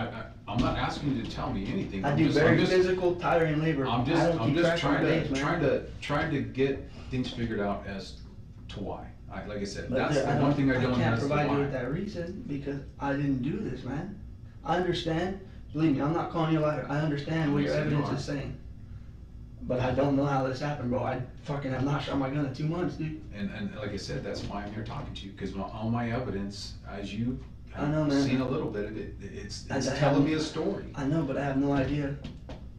Speaker 1: I'm not asking you to tell me anything.
Speaker 3: I
Speaker 1: I'm
Speaker 3: do
Speaker 1: just-
Speaker 3: very
Speaker 1: I'm just-
Speaker 3: physical, tiring labor.
Speaker 1: I'm
Speaker 3: I
Speaker 1: just,
Speaker 3: don't
Speaker 1: I'm
Speaker 3: keep
Speaker 1: just
Speaker 3: track of my days, man.
Speaker 1: trying to get things figured out as to why. Like I said,
Speaker 3: But
Speaker 1: that's
Speaker 3: there-
Speaker 1: the one thing I don't know
Speaker 3: can't
Speaker 1: as to
Speaker 3: provide you with
Speaker 1: why.
Speaker 3: that reason because I didn't do this, man. I understand, believe me, I'm not calling you a liar. I understand what your
Speaker 1: Yes, you
Speaker 3: evidence
Speaker 1: are.
Speaker 3: is saying. But I don't know how this happened, bro. I fucking have not shot my gun in 2 months, dude.
Speaker 1: And like I said, that's why I'm here talking to you, because all my evidence, as you
Speaker 3: I know,
Speaker 1: have
Speaker 3: man.
Speaker 1: seen a little bit of it, it's
Speaker 3: I
Speaker 1: telling
Speaker 3: haven't-
Speaker 1: me a story.
Speaker 3: I know, but I have no idea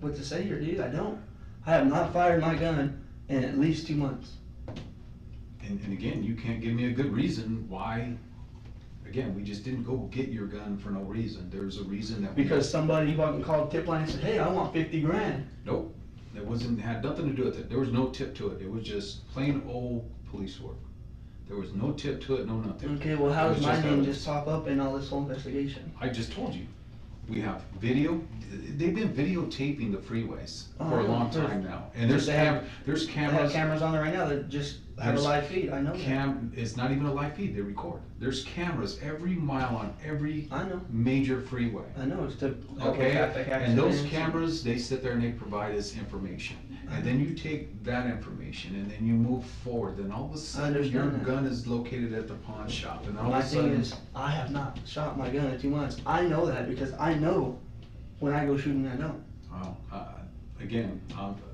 Speaker 3: what to say here, dude. I don't. I have not fired my gun in at least 2 months.
Speaker 1: And again, you can't give me a good reason why, again, we just didn't go get your gun for no reason. There's a reason that we.
Speaker 3: Because somebody fucking called tip line and said, hey, I want 50 grand.
Speaker 1: Nope, it had nothing to do with it. There was no tip to it. It was just plain old police work. There was no tip to it, no nothing.
Speaker 3: Okay, well, how
Speaker 1: It
Speaker 3: does
Speaker 1: was
Speaker 3: my
Speaker 1: just
Speaker 3: name
Speaker 1: evidence.
Speaker 3: just pop up in all this whole investigation?
Speaker 1: I just told you, we have video, they've been videotaping the freeways
Speaker 3: Oh,
Speaker 1: for a
Speaker 3: I know.
Speaker 1: long time now. And there's
Speaker 3: They have
Speaker 1: there's
Speaker 3: I have
Speaker 1: cameras.
Speaker 3: cameras on there right now that just I have a live feed, I know that.
Speaker 1: It's not even a live feed, they record. There's cameras every mile on every
Speaker 3: I know.
Speaker 1: major freeway.
Speaker 3: I know, it's to help with
Speaker 1: Okay,
Speaker 3: traffic
Speaker 1: and those
Speaker 3: accidents.
Speaker 1: cameras, they sit there and they provide us information. And then you take that information and then you move forward, then all of a sudden your
Speaker 3: understand that.
Speaker 1: gun is located at the pawn shop and all of
Speaker 3: My
Speaker 1: a
Speaker 3: thing
Speaker 1: sudden.
Speaker 3: is, I have not shot my gun in 2 months. I know that because I know when I go shooting, I don't.
Speaker 1: Well, again,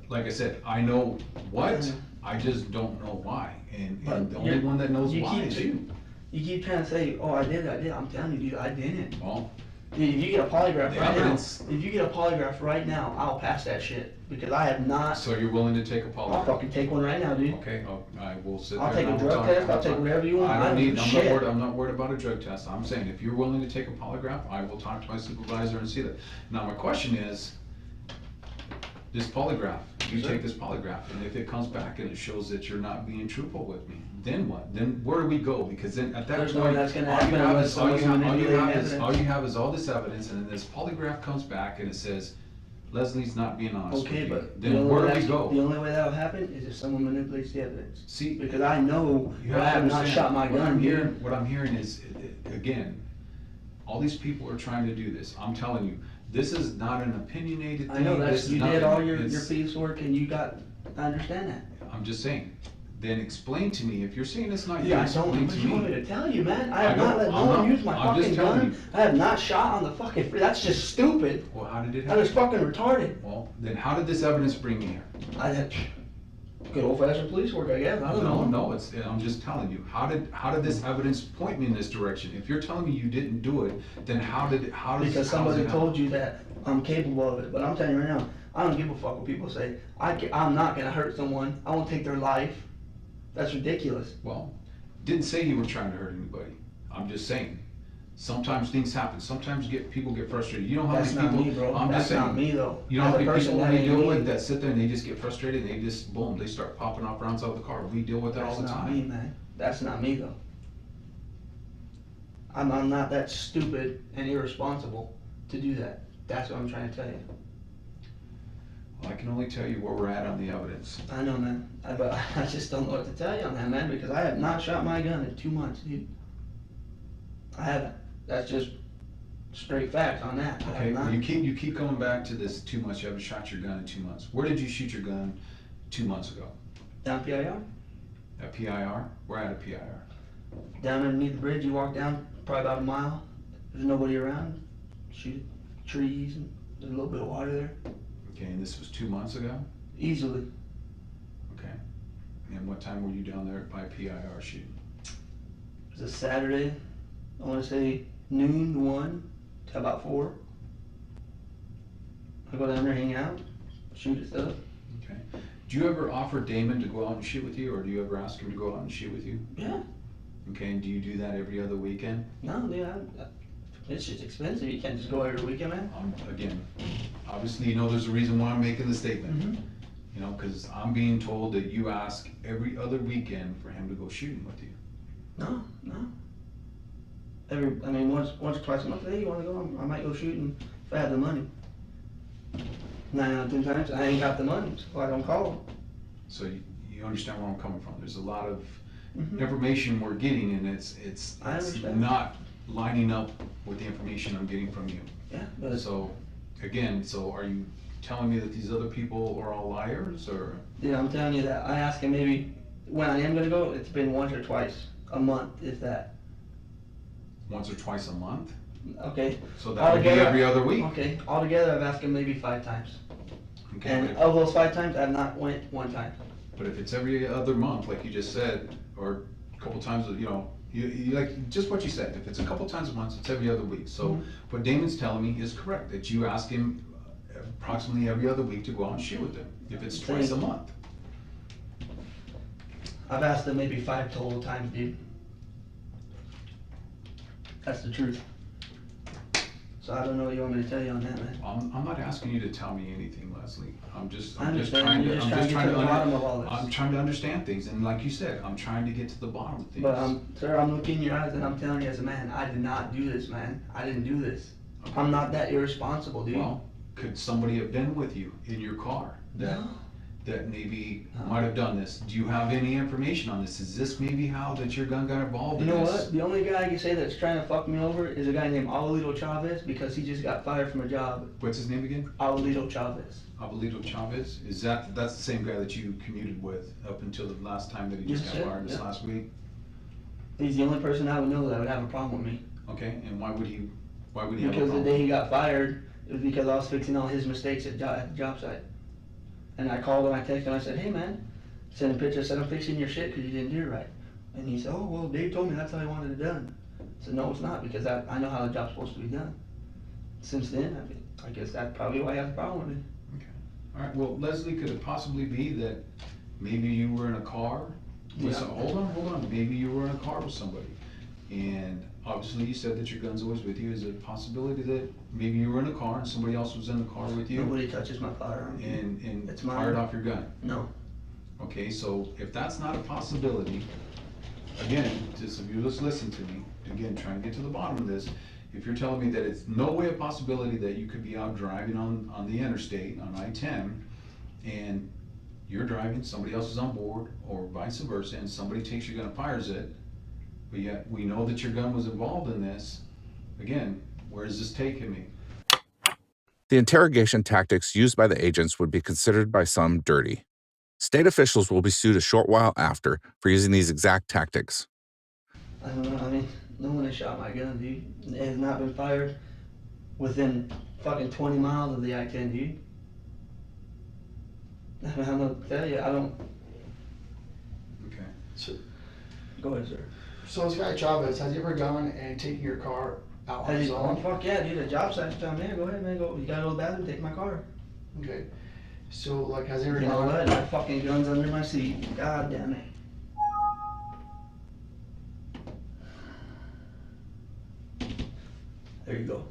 Speaker 1: like I said, I know what,
Speaker 3: Mhm.
Speaker 1: I just don't know why. And
Speaker 3: But
Speaker 1: the only
Speaker 3: you're-
Speaker 1: one that knows
Speaker 3: you
Speaker 1: why
Speaker 3: keep-
Speaker 1: is you.
Speaker 3: You keep trying to say, oh, I did. I'm telling you, dude, I didn't.
Speaker 1: Well,
Speaker 3: Dude, if you get a polygraph
Speaker 1: The
Speaker 3: right
Speaker 1: evidence-
Speaker 3: now, if you get a polygraph right now, I'll pass that shit because I have not.
Speaker 1: so you're willing to take a
Speaker 3: I'll
Speaker 1: polygraph?
Speaker 3: fucking take one right now, dude.
Speaker 1: Okay, I will sit there.
Speaker 3: I'll take
Speaker 1: and
Speaker 3: a
Speaker 1: I will
Speaker 3: drug
Speaker 1: talk-
Speaker 3: test,
Speaker 1: I will
Speaker 3: I'll take
Speaker 1: talk.
Speaker 3: whatever you want,
Speaker 1: I
Speaker 3: I
Speaker 1: don't
Speaker 3: don't
Speaker 1: need,
Speaker 3: give a
Speaker 1: I'm
Speaker 3: shit.
Speaker 1: not worried about a drug test. I'm saying if you're willing to take a polygraph, I will talk to my supervisor and see that. Now, my question is, this polygraph, you
Speaker 3: Sure.
Speaker 1: take this polygraph, and if it comes back and it shows that you're not being truthful with me, then what? Then where do we go? Because then at that
Speaker 3: There's
Speaker 1: point,
Speaker 3: nothing that's gonna
Speaker 1: all you
Speaker 3: happen
Speaker 1: have
Speaker 3: unless
Speaker 1: is, all you
Speaker 3: someone's
Speaker 1: have, all you
Speaker 3: manipulating
Speaker 1: have is, all
Speaker 3: evidence.
Speaker 1: you have is all this evidence, and then this polygraph comes back and it says, Leslie's not being honest with
Speaker 3: Okay,
Speaker 1: you.
Speaker 3: but the
Speaker 1: Then
Speaker 3: only
Speaker 1: where
Speaker 3: way
Speaker 1: do we
Speaker 3: that's-
Speaker 1: go?
Speaker 3: The only way that'll happen is if someone manipulates the evidence.
Speaker 1: See,
Speaker 3: Because I know
Speaker 1: you
Speaker 3: that I
Speaker 1: have
Speaker 3: have
Speaker 1: to
Speaker 3: not
Speaker 1: understand,
Speaker 3: shot my
Speaker 1: what
Speaker 3: gun,
Speaker 1: I'm
Speaker 3: dude.
Speaker 1: hearing, what I'm hearing is, again, all these people are trying to do this. I'm telling you, this is not an opinionated thing.
Speaker 3: I know
Speaker 1: This
Speaker 3: that's,
Speaker 1: is
Speaker 3: you
Speaker 1: not-
Speaker 3: did all your
Speaker 1: it's-
Speaker 3: piece work and you got, I understand that.
Speaker 1: I'm just saying, then explain to me, if you're saying it's not you,
Speaker 3: Yeah, I don't,
Speaker 1: explain
Speaker 3: what
Speaker 1: to
Speaker 3: you want me
Speaker 1: me.
Speaker 3: to tell you, man? I
Speaker 1: I
Speaker 3: have not
Speaker 1: don't-
Speaker 3: let
Speaker 1: I'm
Speaker 3: no one
Speaker 1: not-
Speaker 3: use my
Speaker 1: I'm just
Speaker 3: fucking
Speaker 1: telling
Speaker 3: gun.
Speaker 1: you.
Speaker 3: I have not shot on the fucking, that's just stupid.
Speaker 1: Well, how did it
Speaker 3: That is
Speaker 1: happen?
Speaker 3: fucking retarded.
Speaker 1: Well, then how did this evidence bring me here?
Speaker 3: I had good old fashioned police work, I guess, I don't know.
Speaker 1: No, I'm just telling you, how did this evidence point me in this direction? If you're telling me you didn't do it, then how does?
Speaker 3: Because somebody told you that I'm capable of it, but I'm telling you right now, I don't give a fuck what people say. I'm not gonna hurt someone, I won't take their life. That's ridiculous.
Speaker 1: Well, didn't say you were trying to hurt anybody. I'm just saying, sometimes things happen, sometimes people get frustrated. You know how many
Speaker 3: That's
Speaker 1: people?
Speaker 3: not me, bro.
Speaker 1: I'm
Speaker 3: That's
Speaker 1: just saying.
Speaker 3: not me, though.
Speaker 1: You know how
Speaker 3: As a
Speaker 1: many
Speaker 3: person,
Speaker 1: people
Speaker 3: that
Speaker 1: we
Speaker 3: ain't
Speaker 1: deal
Speaker 3: me.
Speaker 1: with that sit there and they just get frustrated, and they just, boom, they start popping off rounds out of the car. We deal with that all
Speaker 3: That's
Speaker 1: the
Speaker 3: not me,
Speaker 1: time.
Speaker 3: man. That's not me, though. I'm not that stupid and irresponsible to do that. That's what I'm trying to tell you.
Speaker 1: Well, I can only tell you where we're at on the evidence.
Speaker 3: I know, man. But I just don't know what to tell you on that, man, because I have not shot my gun in 2 months, dude. I haven't. That's just straight facts on that. I
Speaker 1: Okay,
Speaker 3: have
Speaker 1: well,
Speaker 3: not.
Speaker 1: you keep coming back to this 2 months, you haven't shot your gun in 2 months. Where did you shoot your gun 2 months ago?
Speaker 3: Down PIR?
Speaker 1: At PIR? We're at a PIR.
Speaker 3: Down underneath the bridge, you walk down probably about a mile. There's nobody around. Shoot trees and there's a little bit of water there.
Speaker 1: Okay, and this was 2 months ago?
Speaker 3: Easily.
Speaker 1: Okay. And what time were you down there by PIR shooting?
Speaker 3: It was a Saturday. I want to say noon to 1 to about 4. I go down there, hang out, shoot at stuff.
Speaker 1: Okay. Do you ever offer Damon to go out and shoot with you, or do you ever ask him to go out and shoot with you?
Speaker 3: Yeah.
Speaker 1: Okay, and do you do that every other weekend?
Speaker 3: No, yeah. It's just expensive. You can't just go every weekend, man.
Speaker 1: Again, obviously, you know there's a reason why I'm making the statement.
Speaker 3: Mm-hmm.
Speaker 1: You know, because I'm being told that you ask every other weekend for him to go shooting with you.
Speaker 3: No. Once or twice a month. Hey, you want to go? I might go shooting if I have the money. 9 out of 10 times, I ain't got the money, so I don't call them.
Speaker 1: So you understand where I'm coming from. There's a lot of
Speaker 3: Mhm.
Speaker 1: information we're getting, and it's
Speaker 3: I understand.
Speaker 1: not lining up with the information I'm getting from you.
Speaker 3: Yeah, but
Speaker 1: So, again, are you telling me that these other people are all liars, or?
Speaker 3: yeah, I'm telling you that. I ask him maybe when I am gonna go. It's been once or twice a month, if that.
Speaker 1: Once or twice a month?
Speaker 3: Okay.
Speaker 1: So that would be
Speaker 3: Altogether-
Speaker 1: every other week?
Speaker 3: Okay. Altogether, I've asked him maybe 5 times,
Speaker 1: Okay,
Speaker 3: and
Speaker 1: but
Speaker 3: of those 5 times, I've not went 1 time.
Speaker 1: but if it's every other month, like you just said, or a couple times, you know, you like, just what you said, if it's a couple times a month, it's every other week. So
Speaker 3: Mhm.
Speaker 1: what Damon's telling me is correct, that you ask him approximately every other week to go out and shoot with him, if it's twice a month.
Speaker 3: I've asked him maybe 5 total times, dude. That's the truth. So I don't know what you want me to tell you on that, man.
Speaker 1: I'm not asking you to tell me anything, Leslie. I'm just
Speaker 3: I understand.
Speaker 1: trying
Speaker 3: You're
Speaker 1: to,
Speaker 3: just trying to get to the bottom of all this.
Speaker 1: I'm trying to understand things, and like you said, I'm trying to get to the bottom of things.
Speaker 3: But sir, I'm looking in your eyes and I'm telling you as a man, I did not do this, man. I didn't do this.
Speaker 1: Okay.
Speaker 3: I'm not that irresponsible, dude.
Speaker 1: Well, could somebody have been with you in your car?
Speaker 3: No.
Speaker 1: that maybe might have done this? Do you have any information on this? Is this maybe how that your gun got involved
Speaker 3: You
Speaker 1: in
Speaker 3: know
Speaker 1: this?
Speaker 3: what? The only guy I can say that's trying to fuck me over is a guy named Abuelito Chavez, because he just got fired from a job.
Speaker 1: What's his name again?
Speaker 3: Abuelito Chavez.
Speaker 1: Abuelito Chavez? That's the same guy that you commuted with up until the last time that he just
Speaker 3: Yes,
Speaker 1: got
Speaker 3: sir.
Speaker 1: fired this
Speaker 3: Yeah.
Speaker 1: last week?
Speaker 3: He's the only person I would know that would have a problem with me.
Speaker 1: Okay, and why would he have a
Speaker 3: Because the
Speaker 1: problem?
Speaker 3: day he got fired, it was because I was fixing all his mistakes at the job site. And I called him, I texted him, I said, hey man, sent him a picture, I said, I'm fixing your shit because you didn't do it right. And he said, oh, well, Dave told me that's how he wanted it done. I said, no, it's not, because I know how the job's supposed to be done. Since then, I guess that's probably why he has a problem with me.
Speaker 1: Okay. All right, well, Leslie, could it possibly be that maybe you were in a car with
Speaker 3: Yeah.
Speaker 1: some, hold on, maybe you were in a car with somebody, and obviously you said that your gun's always with you. Is it a possibility that maybe you were in a car and somebody else was in the car with you
Speaker 3: Nobody touches my firearm.
Speaker 1: and
Speaker 3: It's mine.
Speaker 1: fired off your gun?
Speaker 3: No.
Speaker 1: Okay, so if that's not a possibility, again, just if you just listen to me, again, try and get to the bottom of this. If you're telling me that it's no way a possibility that you could be out driving on the interstate, on I-10, and you're driving, somebody else is on board, or vice versa, and somebody takes your gun and fires it, but yet we know that your gun was involved in this, again, where is this taking me?
Speaker 2: The interrogation tactics used by the agents would be considered by some dirty. State officials will be sued a short while after for using these exact tactics.
Speaker 3: I don't know, I mean, no one has shot my gun, dude. It has not been fired within fucking 20 miles of the I-10, dude. I mean, I'm gonna tell you, I don't,
Speaker 1: Okay.
Speaker 4: So,
Speaker 3: go ahead, sir.
Speaker 4: so this guy Chavez, has he ever gone and taken your car out on
Speaker 3: Has
Speaker 4: his
Speaker 3: he, oh,
Speaker 4: own?
Speaker 3: fuck yeah, dude, a job site's down there, go ahead, man, go, you gotta go to the bathroom, take my car.
Speaker 4: Okay. So, like, has he ever
Speaker 3: You know
Speaker 4: gone?
Speaker 3: what, my fucking gun's under my seat, god damn it. There you go.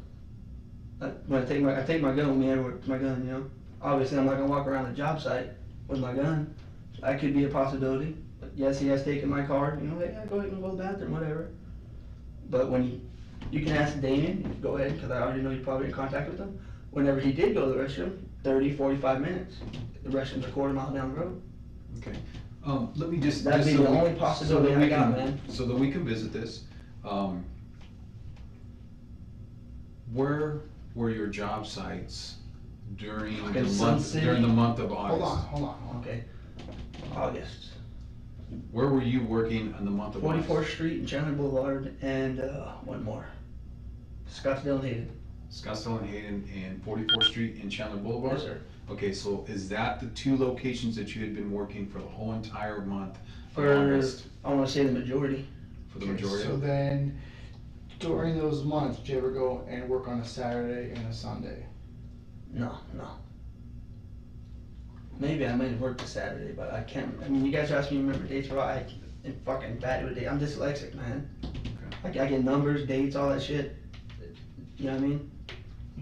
Speaker 3: When I take my gun with me everywhere, my gun, you know. Obviously, I'm not gonna walk around the job site with my gun. That could be a possibility. But yes, he has taken my car. You know, hey, yeah, go ahead and go to the bathroom, whatever. But when you can ask Damien, go ahead, because I already know you're probably in contact with him. Whenever he did go to the restroom, 30, 45 minutes. The restroom's a quarter mile down the road.
Speaker 1: Okay, let me just.
Speaker 3: That'd
Speaker 1: just
Speaker 3: be
Speaker 1: so
Speaker 3: the
Speaker 1: we-
Speaker 3: only
Speaker 1: so
Speaker 3: possibility
Speaker 1: that we
Speaker 3: I got,
Speaker 1: can-
Speaker 3: man.
Speaker 1: So that we can visit this, where were your job sites during
Speaker 3: Fucking
Speaker 1: the
Speaker 3: Sun
Speaker 1: month,
Speaker 3: City.
Speaker 1: during the month of August?
Speaker 4: Hold on.
Speaker 3: Okay. August.
Speaker 1: Where were you working in the month of August?
Speaker 3: 44th Street and Chandler Boulevard, and one more. Scottsdale and Hayden.
Speaker 1: Scottsdale and Hayden and 44th Street and Chandler Boulevard?
Speaker 3: Yes, sir.
Speaker 1: Okay, so is that the two locations that you had been working for the whole entire month of
Speaker 3: For,
Speaker 1: August?
Speaker 3: I wanna say the majority.
Speaker 1: For the
Speaker 4: Okay,
Speaker 1: majority
Speaker 4: So
Speaker 1: of it?
Speaker 4: then, during those months, did you ever go and work on a Saturday and a Sunday?
Speaker 3: No. Maybe I might have worked a Saturday, but I can't, I mean, you guys asked me to remember dates, but I'm fucking bad with dates. I'm dyslexic, man. I get numbers, dates, all that shit. You know what I mean?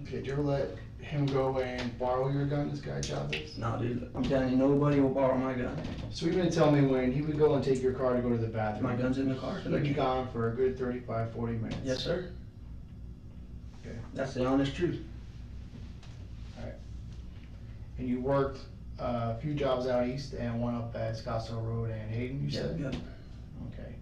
Speaker 4: Okay, did you ever let him go and borrow your gun, this guy Chavez?
Speaker 3: No, dude, I'm telling you, nobody will borrow my gun.
Speaker 4: So you've been telling me when he would go and take your car to go to the
Speaker 3: My
Speaker 4: bathroom,
Speaker 3: gun's in the car.
Speaker 4: he'd be gone for a good 35, 40 minutes.
Speaker 3: Yes, sir.
Speaker 4: Okay.
Speaker 3: That's the honest truth.
Speaker 4: And you worked a few jobs out east and one up at Scottsdale Road and Hayden, you said?
Speaker 3: Yep.
Speaker 4: Okay.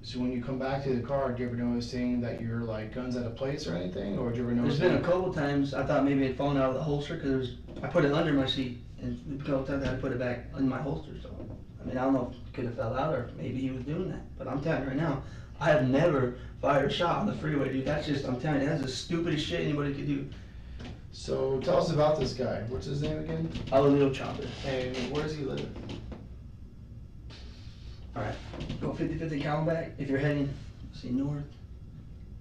Speaker 4: So when you come back to the car, do you ever notice seeing that your like guns out of place or anything, or do you ever notice?
Speaker 3: There's been a couple times I thought maybe it had fallen out of the holster because I put it under my seat, and a couple times I had to put it back in my holster. So, I mean, I don't know if it could have fell out or maybe he was doing that. But I'm telling you right now, I have never fired a shot on the freeway, dude. That's just, I'm telling you, that's the stupidest shit anybody could do.
Speaker 4: So tell us about this guy. What's his name again?
Speaker 3: Abuelito Chavez.
Speaker 4: And where does he live?
Speaker 3: Alright, go 55th and Camelback. If you're heading, see, north.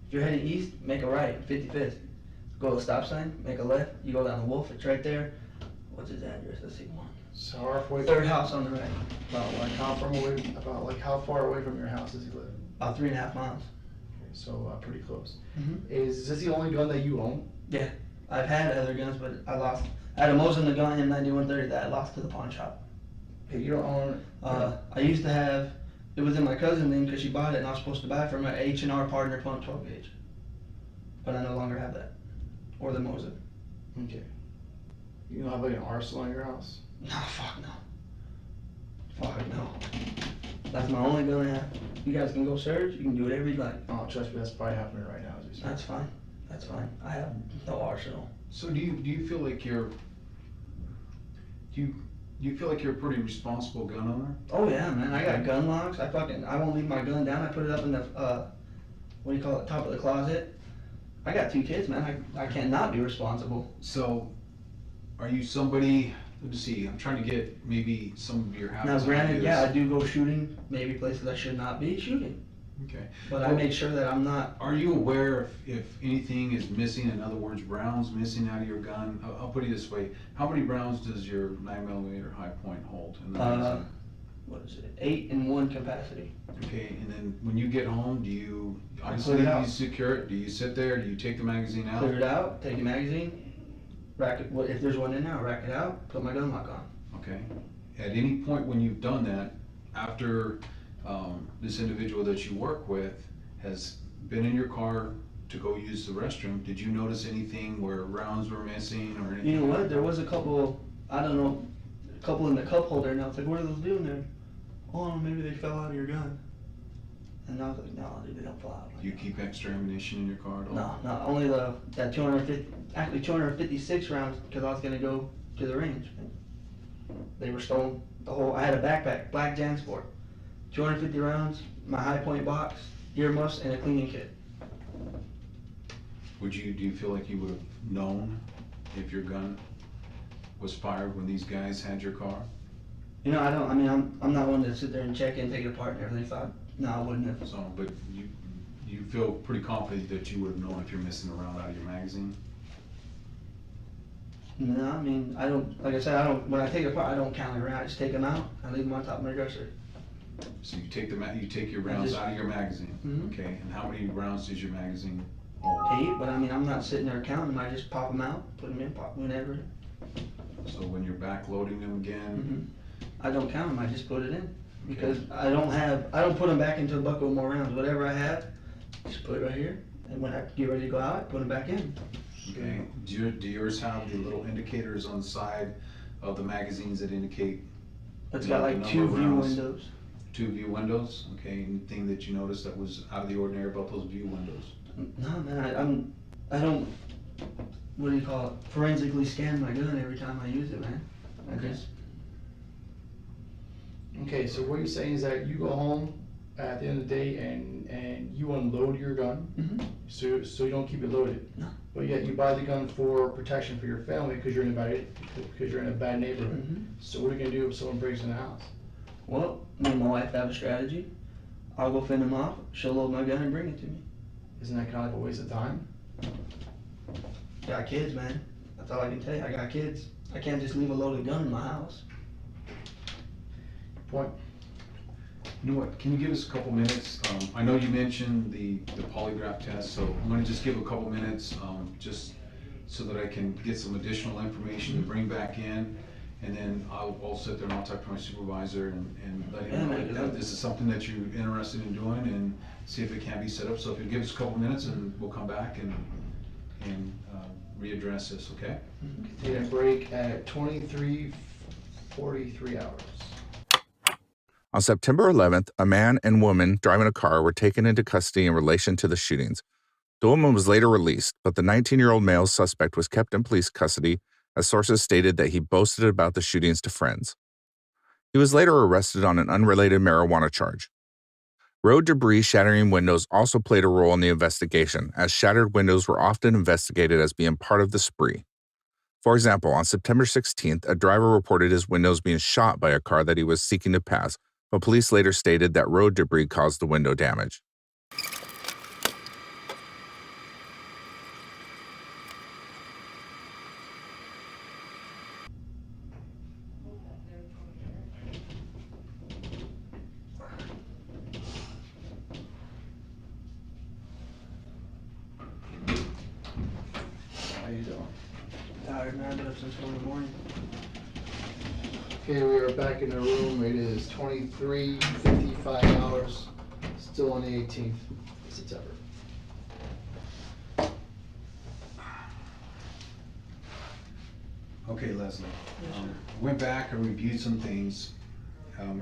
Speaker 3: If you're heading east, make a right, 55th. Go to the stop sign, make a left. You go down the Wolf, it's right there. What's his address? Let's see, one.
Speaker 4: So how far away?
Speaker 3: Third house on the right.
Speaker 4: How far away from your house does he live?
Speaker 3: About 3.5 miles.
Speaker 4: Okay, so pretty close.
Speaker 3: Mm-hmm.
Speaker 4: Is this the only gun that you own?
Speaker 3: Yeah, I've had other guns, but I lost. I had a Mosin the gun M9130 that I lost to the pawn shop.
Speaker 4: Okay, you don't own.
Speaker 3: I used to have, it was in my cousin's name because she bought it and I was supposed to buy it from my H&R partner pump 12 gauge. But I no longer have that. Or the Mosin.
Speaker 4: Okay. You don't have like an arsenal in your house?
Speaker 3: No, fuck no. Fuck no. That's my only gun I have. You guys can go search, you can do whatever you like.
Speaker 4: Oh, trust me, that's probably happening right now as we speak.
Speaker 3: That's fine. That's fine. I have no arsenal.
Speaker 1: So do you feel like you're, do you feel like you're a pretty responsible gun owner?
Speaker 3: Oh yeah, man. I got gun locks. I won't leave my gun down. I put it up in the, what do you call it, top of the closet. I got 2 kids, man. I can't not be responsible.
Speaker 1: So, are you somebody, let me see, I'm trying to get maybe some of your habits.
Speaker 3: Now granted,
Speaker 1: ideas.
Speaker 3: yeah, I do go shooting, maybe places I should not be shooting.
Speaker 1: Okay.
Speaker 3: But I make sure that I'm not.
Speaker 1: Are you aware if anything is missing, in other words, rounds missing out of your gun? I'll put it this way, how many rounds does your 9mm high point hold in the magazine?
Speaker 3: What is it? 8 in 1 capacity.
Speaker 1: Okay, and then when you get home, do you,
Speaker 3: I
Speaker 1: obviously
Speaker 3: clear it out.
Speaker 1: you secure it, do you sit there, do you take the magazine out?
Speaker 3: Clear it out, take the magazine, rack it, if there's one in there, I'll rack it out, put my gun lock on.
Speaker 1: Okay, at any point when you've done that, after this individual that you work with has been in your car to go use the restroom, did you notice anything where rounds were missing or anything?
Speaker 3: You know what, there was a couple, I don't know, a couple in the cup holder, and I was like, what are those doing there? Oh, maybe they fell out of your gun. And I was like, no, dude, they don't fall out.
Speaker 1: Do you keep extra ammunition in your car at all?
Speaker 3: No, not only that 256 rounds, because I was gonna go to the range. They were stolen, I had a backpack, black JanSport, 250 rounds, my high point box, earmuffs, and a cleaning kit.
Speaker 1: Do you feel like you would have known if your gun was fired when these guys had your car?
Speaker 3: You know, I'm not one to sit there and check it and take it apart and everything, so no, I wouldn't have.
Speaker 1: So, but you feel pretty confident that you would have known if you're missing a round out of your magazine?
Speaker 3: No, I mean, I don't, like I said, when I take it apart, I don't count it around, I just take them out, I leave them on top of my dresser.
Speaker 1: So you take you take your rounds out of your magazine,
Speaker 3: Mhm.
Speaker 1: okay? And how many rounds does your magazine hold?
Speaker 3: 8, but I mean, I'm not sitting there counting them, I just pop them out, put them in, pop whenever.
Speaker 1: So when you're back loading them again,
Speaker 3: I don't count them, I just put it in. Because I don't put them back into a bucket with more rounds. Whatever I have, just put it right here. And when I get ready to go out, I put them back in.
Speaker 1: okay? Do yours have the little indicators on the side of the magazines that indicate?
Speaker 3: It's
Speaker 1: you know,
Speaker 3: got
Speaker 1: the
Speaker 3: like
Speaker 1: number
Speaker 3: 2
Speaker 1: of
Speaker 3: view
Speaker 1: rounds?
Speaker 3: windows.
Speaker 1: 2 view windows, okay? Anything that you noticed that was out of the ordinary about those view windows?
Speaker 3: No, man, I don't, what do you call it, forensically scan my gun every time I use it, man. I
Speaker 1: Okay.
Speaker 3: just,
Speaker 4: Okay, so what you're saying is that you go home at the end of the day and you unload your gun, so you don't keep it loaded.
Speaker 3: No.
Speaker 4: But yet you buy the gun for protection for your family because you're in a bad neighborhood. So what are you gonna do if someone breaks in the house?
Speaker 3: Well, me and my wife have a strategy. I'll go fend them off, she'll load my gun and bring it to me.
Speaker 4: Isn't that kind of like a waste of time?
Speaker 3: Got kids, man. That's all I can tell you, I got kids. I can't just leave a loaded gun in my house.
Speaker 4: Point.
Speaker 1: You know what, can you give us a couple minutes? I know you mentioned the polygraph test, so I'm gonna just give a couple minutes, just so that I can get some additional information to bring back in. And then I'll sit there and I'll talk to my supervisor and let him know that this is something that you're interested in doing and see if it can be set up. So if you give us a couple minutes and we'll come back and readdress this, okay?
Speaker 4: Take a break at 23:43 hours.
Speaker 2: On September 11th, a man and woman driving a car were taken into custody in relation to the shootings. The woman was later released, but the 19-year-old male suspect was kept in police custody as sources stated that he boasted about the shootings to friends. He was later arrested on an unrelated marijuana charge. Road debris shattering windows also played a role in the investigation, as shattered windows were often investigated as being part of the spree. For example, on September 16th, a driver reported his windows being shot by a car that he was seeking to pass, but police later stated that road debris caused the window damage.
Speaker 4: How you doing?
Speaker 3: Tired, man, I've been up since 4 in the morning.
Speaker 4: Okay, we are back in the room. It is 23:55 hours. Still on the 18th of September.
Speaker 1: Okay, Leslie.
Speaker 3: Yes, sir.
Speaker 1: I went back, I reviewed some things.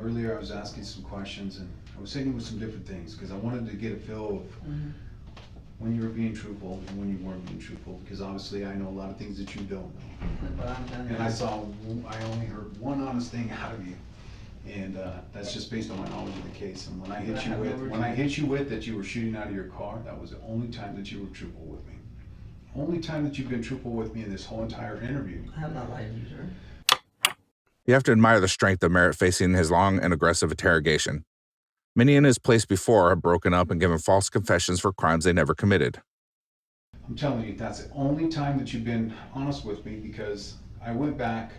Speaker 1: Earlier I was asking some questions and I was sitting with some different things, because I wanted to get a feel of
Speaker 3: Mhm.
Speaker 1: when you were being truthful and when you weren't being truthful, because obviously I know a lot of things that you don't know.
Speaker 3: But I'm telling you.
Speaker 1: And I only heard one honest thing out of you, and that's just based on my knowledge of the case. And when I hit you with that you were shooting out of your car, that was the only time that you were truthful with me. Only time that you've been truthful with me in this whole entire interview.
Speaker 3: I have not lied to you, sir.
Speaker 2: You have to admire the strength of Merritt facing his long and aggressive interrogation. Many in his place before have broken up and given false confessions for crimes they never committed.
Speaker 1: I'm telling you, that's the only time that you've been honest with me, because I went back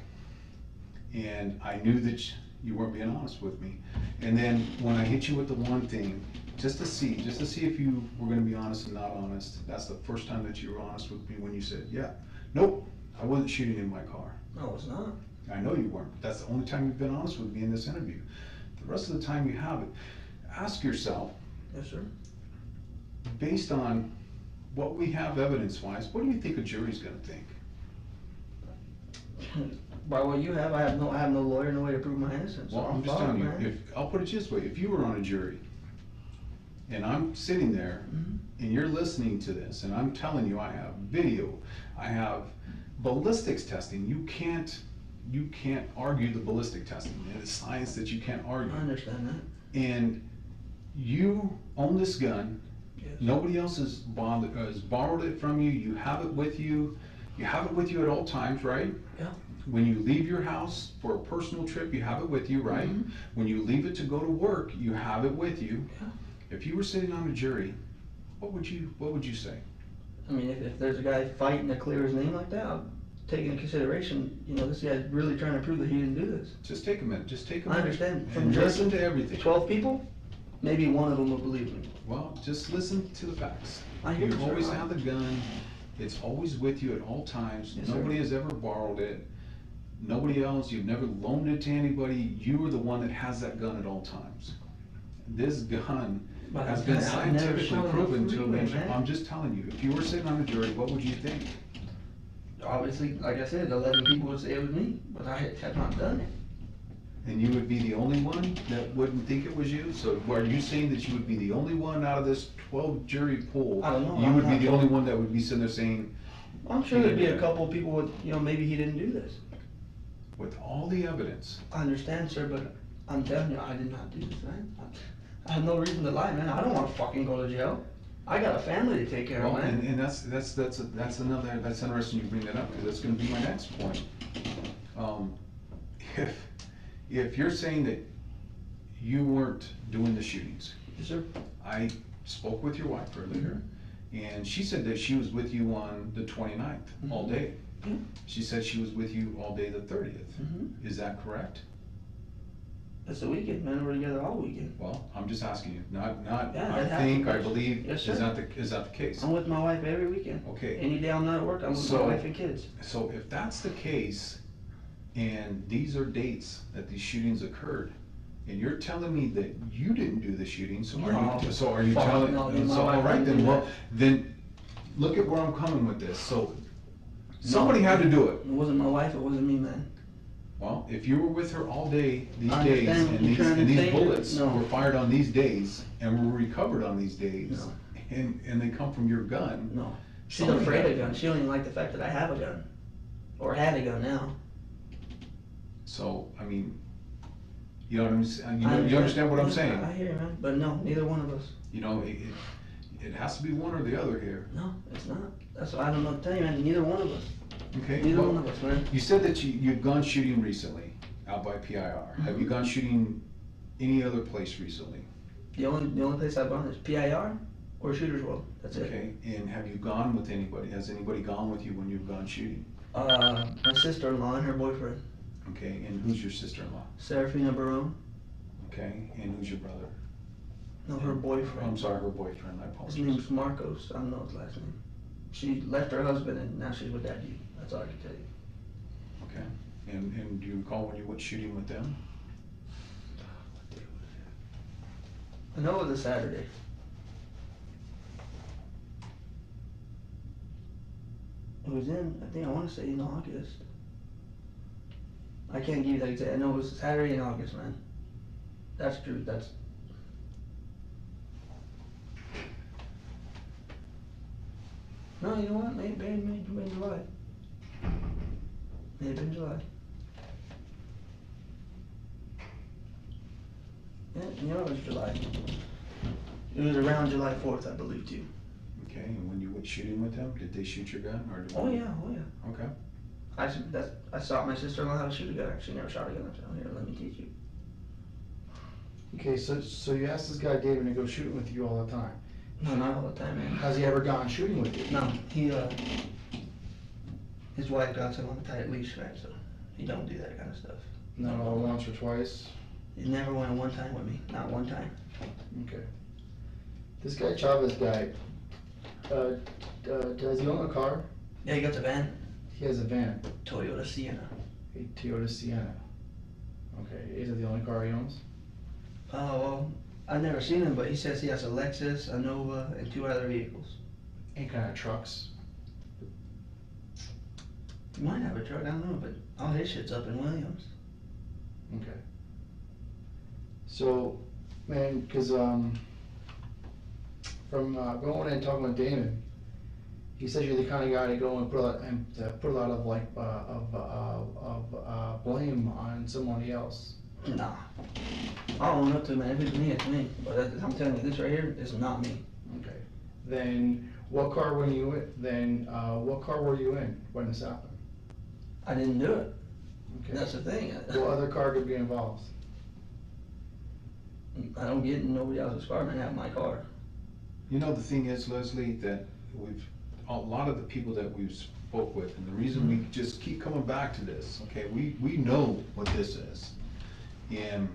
Speaker 1: and I knew that you weren't being honest with me. And then when I hit you with the one thing, just to see if you were gonna be honest and not honest, that's the first time that you were honest with me, when you said, yeah, nope, I wasn't shooting in my car.
Speaker 3: No, it's not.
Speaker 1: I know you weren't. That's the only time you've been honest with me in this interview. The rest of the time you haven't. Ask yourself,
Speaker 3: Yes, sir.
Speaker 1: based on what we have evidence-wise, what do you think a jury's gonna think?
Speaker 3: By what you have, I have no lawyer, no way to prove my innocence.
Speaker 1: Well,
Speaker 3: So
Speaker 1: I'm just
Speaker 3: fucked,
Speaker 1: telling you,
Speaker 3: man.
Speaker 1: I'll put it this way, if you were on a jury, and I'm sitting there,
Speaker 3: Mhm.
Speaker 1: and you're listening to this, and I'm telling you, I have video, I have ballistics testing, you can't argue the ballistic testing, it's science that you can't argue.
Speaker 3: I understand that.
Speaker 1: And you own this gun,
Speaker 3: Yes.
Speaker 1: nobody else has borrowed it from you, you have it with you at all times, right?
Speaker 3: Yeah.
Speaker 1: When you leave your house for a personal trip, you have it with you, right?
Speaker 3: Mhm.
Speaker 1: When you leave it to go to work, you have it with you.
Speaker 3: Yeah.
Speaker 1: If you were sitting on a jury, what would you say?
Speaker 3: I mean, if there's a guy fighting to clear his name like that, I'll take into consideration, this guy's really trying to prove that he didn't do this.
Speaker 1: Just take a minute,
Speaker 3: I understand.
Speaker 1: and listen to everything.
Speaker 3: 12 people, maybe one of them will believe me.
Speaker 1: Well, just listen to the facts.
Speaker 3: I hear
Speaker 1: You
Speaker 3: you, sir.
Speaker 1: always have the gun, it's always with you at all times,
Speaker 3: Yes, sir.
Speaker 1: nobody has ever borrowed it. Nobody else, you've never loaned it to anybody, you are the one that has that gun at all times. This gun
Speaker 3: But
Speaker 1: has
Speaker 3: I've
Speaker 1: been
Speaker 3: never
Speaker 1: scientifically
Speaker 3: shot on
Speaker 1: proven to
Speaker 3: Freeway,
Speaker 1: have,
Speaker 3: man.
Speaker 1: I'm just telling you, if you were sitting on a jury, what would you think?
Speaker 3: Obviously, like I said, 11 people would say it was me, but I have not done it.
Speaker 1: And you would be the only one that wouldn't think it was you? So are you saying that you would be the only one out of this 12 jury pool?
Speaker 3: I don't know.
Speaker 1: You
Speaker 3: I'm
Speaker 1: would be
Speaker 3: not
Speaker 1: the
Speaker 3: sure.
Speaker 1: only one that would be sitting there saying,
Speaker 3: I'm sure there'd be a couple of people with, maybe he didn't do this.
Speaker 1: with all the evidence,
Speaker 3: I understand, sir, but I'm telling you, I did not do this, man. I have no reason to lie, man. I don't wanna fucking go to jail. I got a family to take care of,
Speaker 1: well,
Speaker 3: man.
Speaker 1: and that's interesting you bring that up, because that's gonna be my next point. If you're saying that you weren't doing the shootings,
Speaker 3: Yes, sir.
Speaker 1: I spoke with your wife earlier, and she said that she was with you on the 29th, all day.
Speaker 3: Mhm.
Speaker 1: She said she was with you all day the 30th.
Speaker 3: Mhm.
Speaker 1: Is that correct?
Speaker 3: It's the weekend, man. We're together all weekend.
Speaker 1: Well, I'm just asking you, not,
Speaker 3: Yeah,
Speaker 1: I
Speaker 3: that
Speaker 1: think, I
Speaker 3: happens.
Speaker 1: believe,
Speaker 3: Yes,
Speaker 1: is
Speaker 3: sir.
Speaker 1: that the case?
Speaker 3: I'm with my wife every weekend.
Speaker 1: Okay.
Speaker 3: Any day I'm not at work, I'm with my
Speaker 1: So-
Speaker 3: wife and kids.
Speaker 1: So if that's the case, and these are dates that these shootings occurred, and you're telling me that you didn't do the shooting, so
Speaker 3: No.
Speaker 1: are you
Speaker 3: Fuck,
Speaker 1: telling,
Speaker 3: no, my
Speaker 1: so,
Speaker 3: wife
Speaker 1: all right,
Speaker 3: didn't
Speaker 1: then,
Speaker 3: do
Speaker 1: well,
Speaker 3: that.
Speaker 1: then, look at where I'm coming with this, so, somebody had to do it.
Speaker 3: It wasn't my wife, it wasn't me, man.
Speaker 1: Well, if you were with her all day, these
Speaker 3: I
Speaker 1: days,
Speaker 3: understand what
Speaker 1: and
Speaker 3: you're trying to
Speaker 1: these
Speaker 3: say.
Speaker 1: bullets
Speaker 3: No.
Speaker 1: were fired on these days, and were recovered on these days,
Speaker 3: No.
Speaker 1: and they come from your gun.
Speaker 3: No. She's
Speaker 1: Somebody
Speaker 3: afraid
Speaker 1: had-
Speaker 3: of guns. She don't even like the fact that I have a gun. Or had a gun now.
Speaker 1: So, I mean, you know what I'm saying,
Speaker 3: I
Speaker 1: you understand what I'm
Speaker 3: Yeah,
Speaker 1: saying?
Speaker 3: I hear you, man. But no, neither one of us.
Speaker 1: You know, it has to be one or the other here.
Speaker 3: No, it's not. That's why I don't know what to tell you, man. Neither one of us.
Speaker 1: Okay,
Speaker 3: Neither
Speaker 1: well,
Speaker 3: one of us, man.
Speaker 1: you said that you've gone shooting recently out by PIR. Have you
Speaker 3: Mhm.
Speaker 1: gone shooting any other place recently?
Speaker 3: The only place I've gone is PIR or Shooter's World. That's it.
Speaker 1: Okay, and have you gone with anybody? Has anybody gone with you when you've gone shooting?
Speaker 3: My sister-in-law and her boyfriend,
Speaker 1: Okay, and who's your sister-in-law?
Speaker 3: Serafina Barone.
Speaker 1: Okay, and who's your brother?
Speaker 3: No, her
Speaker 1: I'm
Speaker 3: boyfriend.
Speaker 1: sorry, her boyfriend, I
Speaker 3: His
Speaker 1: apologize.
Speaker 3: name's Marcos. I don't know his last name. She left her husband and now she's with that dude. That's all I can tell you.
Speaker 1: Okay, and do you recall when you went shooting with them?
Speaker 3: I know it was a Saturday. It was I want to say in August. I can't give you that exact. I know it was Saturday in August, man. That's true. That's. No, you know what? Maybe in July. Maybe in July. Yeah, you know it was July. It was around July 4th, I believe, too.
Speaker 1: Okay, and when you went shooting with them, did they shoot your gun or?
Speaker 3: Oh yeah.
Speaker 1: Okay.
Speaker 3: I taught my sister-in-law how to shoot a gun. She never shot a gun. I said, here, let me teach you.
Speaker 4: Okay, so you asked this guy David to go shooting with you all the time.
Speaker 3: No, not all the time, man.
Speaker 4: Has he ever gone shooting with you?
Speaker 3: No, his wife got him on a tight leash, man, so he don't do that kind of stuff.
Speaker 4: Not all once or twice?
Speaker 3: He never went one time with me, not one time.
Speaker 4: Okay. This guy Chavez guy, does he own a car?
Speaker 3: Yeah, he got the van,
Speaker 4: He has a van,
Speaker 3: Toyota Sienna.
Speaker 4: a Toyota Sienna. Okay, is it the only car he owns?
Speaker 3: Oh, well, I've never seen him, but he says he has a Lexus, a Nova, and 2 other vehicles.
Speaker 4: Any kind of trucks?
Speaker 3: He might have a truck, I don't know, but all his shit's up in Williams.
Speaker 4: Okay. So, man, cause from going and talking with Damon, he says you're the kind of guy to go and put a lot of like blame on somebody else.
Speaker 3: Nah. I don't own up to it, man. If it's me, it's me. But I'm telling you, this right here is not me.
Speaker 4: Okay. Then what car were you in? What car were you in when this happened?
Speaker 3: I didn't do it.
Speaker 4: Okay.
Speaker 3: That's the thing.
Speaker 4: What other car could be involved?
Speaker 3: I don't get in nobody else's car, man. I have my car.
Speaker 1: You know, the thing is, Leslie, that a lot of the people that we've spoke with, and the reason we just keep coming back to this, okay, we know what this is. And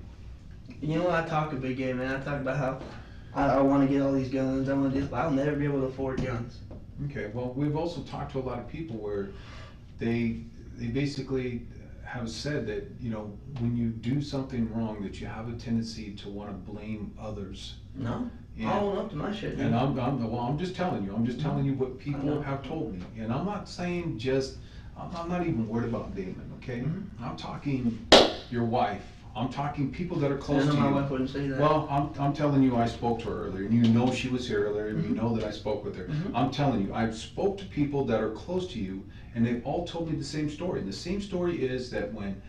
Speaker 3: you know, I talk a big game, man. I talk about how I want to get all these guns. I want to do this, but I'll never be able to afford guns.
Speaker 1: okay, well, we've also talked to a lot of people where they basically have said that, you know, when you do something wrong, that you have a tendency to want to blame others.
Speaker 3: No,
Speaker 1: And-
Speaker 3: I'll own up to my shit.
Speaker 1: And
Speaker 3: Man.
Speaker 1: I'm just telling you, what people have told me. And I'm not saying I'm not even worried about Damon, okay? I'm talking your wife. I'm talking people that are close
Speaker 3: I know
Speaker 1: to
Speaker 3: my
Speaker 1: you.
Speaker 3: wife wouldn't say that.
Speaker 1: Well, I'm telling you, I spoke to her earlier, and you know she was here earlier, and you know that I spoke with her. I'm telling you, I've spoke to people that are close to you, and they've all told me the same story. And the same story is that when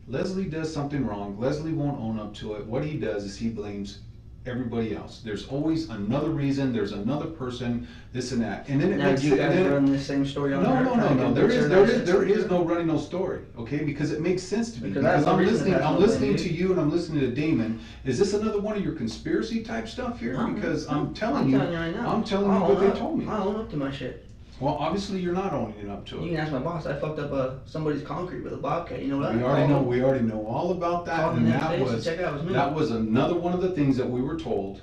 Speaker 1: Leslie does something wrong, Leslie won't own up to it. What he does is he blames everybody else. There's always another reason, there's another person, this and that. And then it
Speaker 3: Now,
Speaker 1: makes
Speaker 3: do you guys run the same story on her?
Speaker 1: No. There is no running no story, okay? Because it makes sense to me. Because I'm listening to you and I'm listening to Damon. Is this another one of your conspiracy type stuff here?
Speaker 3: No,
Speaker 1: Because
Speaker 3: no.
Speaker 1: I'm telling you
Speaker 3: right now.
Speaker 1: I'm telling you what they told me.
Speaker 3: I own up to my shit.
Speaker 1: Well, obviously you're not owning up to
Speaker 3: You
Speaker 1: it.
Speaker 3: can ask my boss. I fucked up somebody's concrete with a bobcat. You know what?
Speaker 1: We already know all about that,
Speaker 3: Called
Speaker 1: and
Speaker 3: the next day, so check it out, it was me.
Speaker 1: that was another one of the things that we were told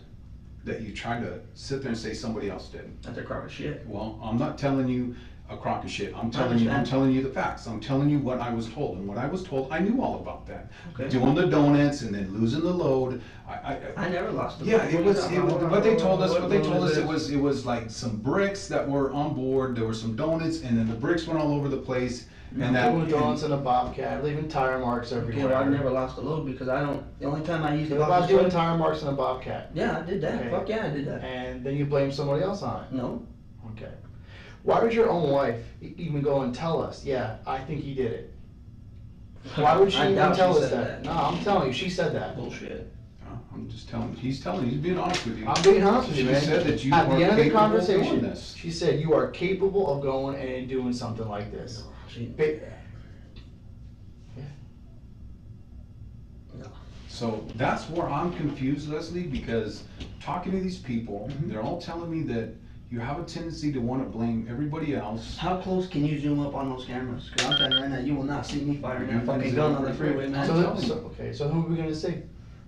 Speaker 1: that you tried to sit there and say somebody else did.
Speaker 3: That's a crock of shit.
Speaker 1: Well, I'm not telling you a crock of shit. I'm telling you the facts. I'm telling you what I was told, and what I was told, I knew all about that.
Speaker 3: Okay.
Speaker 1: Doing the donuts and then losing the load.
Speaker 3: I never lost the
Speaker 1: Yeah, it was what they told us. What they told us,
Speaker 3: it
Speaker 1: it was like some bricks that were on board. There were some donuts, and then the bricks went all over the place. And that
Speaker 4: Doing donuts in a bobcat, leaving tire marks everywhere.
Speaker 3: Okay, well, I've never lost a load because I don't. The only time I used the
Speaker 4: What
Speaker 3: box
Speaker 4: about doing tire marks in a bobcat?
Speaker 3: Yeah, I did that.
Speaker 4: Okay.
Speaker 3: Fuck yeah, I did that.
Speaker 4: And then you blame somebody else on it.
Speaker 3: No.
Speaker 4: Okay. Why would your own wife even go and tell us, yeah, I think he did it? Why would she
Speaker 3: I
Speaker 4: even
Speaker 3: doubt
Speaker 4: tell
Speaker 3: she
Speaker 4: us
Speaker 3: said
Speaker 4: that? No, I'm telling you, she said that.
Speaker 3: Bullshit.
Speaker 1: I'm just telling you. He's being honest with you.
Speaker 4: I'm being honest with you,
Speaker 1: She
Speaker 4: man.
Speaker 1: said that you
Speaker 4: At
Speaker 1: are
Speaker 4: the end of the
Speaker 1: capable of doing
Speaker 4: conversation,
Speaker 1: this.
Speaker 4: she said you are capable of going and doing something like this. Ba-
Speaker 3: No.
Speaker 1: So that's where I'm confused, Leslie, because talking to these people, they're all telling me that you have a tendency to want to blame everybody else.
Speaker 3: How close can you zoom up on those cameras? Because I'm telling you right now, you will not see me firing that fucking
Speaker 1: zoom
Speaker 3: gun
Speaker 1: up
Speaker 3: on the
Speaker 1: pretty
Speaker 3: freeway, man.
Speaker 4: Okay, so who are we gonna see?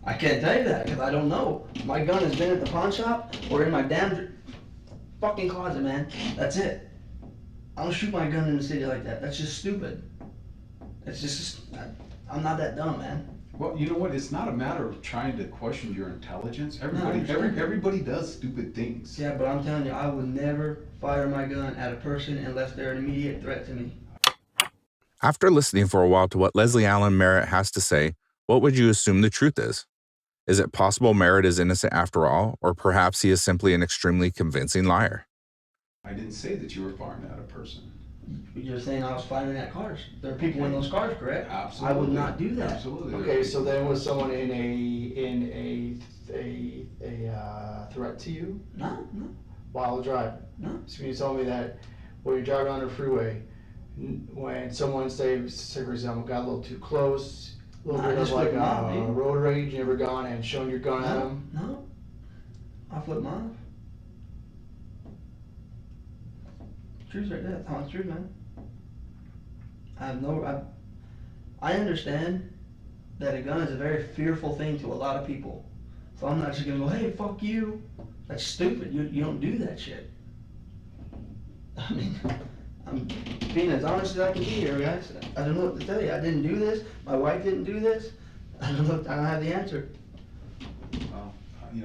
Speaker 3: I can't tell you that because I don't know. My gun has been at the pawn shop or in my damn fucking closet, man. That's it. I don't shoot my gun in the city like that. That's just stupid. It's just, I'm not that dumb, man.
Speaker 1: Well, you know what? It's not a matter of trying to question your intelligence.
Speaker 3: I understand.
Speaker 1: Everybody does stupid things.
Speaker 3: Yeah, but I'm telling you, I would never fire my gun at a person unless they're an immediate threat to me.
Speaker 2: After listening for a while to what Leslie Allen Merritt has to say, what would you assume the truth is? Is it possible Merritt is innocent after all, or perhaps he is simply an extremely convincing liar?
Speaker 1: I didn't say that you were firing at a person.
Speaker 3: You're saying I was firing at cars. There are people in those cars, correct?
Speaker 1: Absolutely.
Speaker 3: I would not do that.
Speaker 1: Absolutely.
Speaker 4: Okay, so then was someone in a threat to you
Speaker 3: No.
Speaker 4: while driving?
Speaker 3: No.
Speaker 4: So you told me that when you're driving on the freeway, when someone say for example got a little too close, a little
Speaker 3: Nah,
Speaker 4: bit of
Speaker 3: just
Speaker 4: like
Speaker 3: flip 'em off, dude.
Speaker 4: road rage, you ever gone and shown your gun at them?
Speaker 3: No. I flip them off. Truth's right there. That's how it's true, man. I understand that a gun is a very fearful thing to a lot of people. So I'm not just gonna go, hey, fuck you. That's stupid. You don't do that shit. I mean, I'm being as honest as I can be here, guys. I don't know what to tell you. I didn't do this. My wife didn't do this. I don't have the answer.
Speaker 1: Well,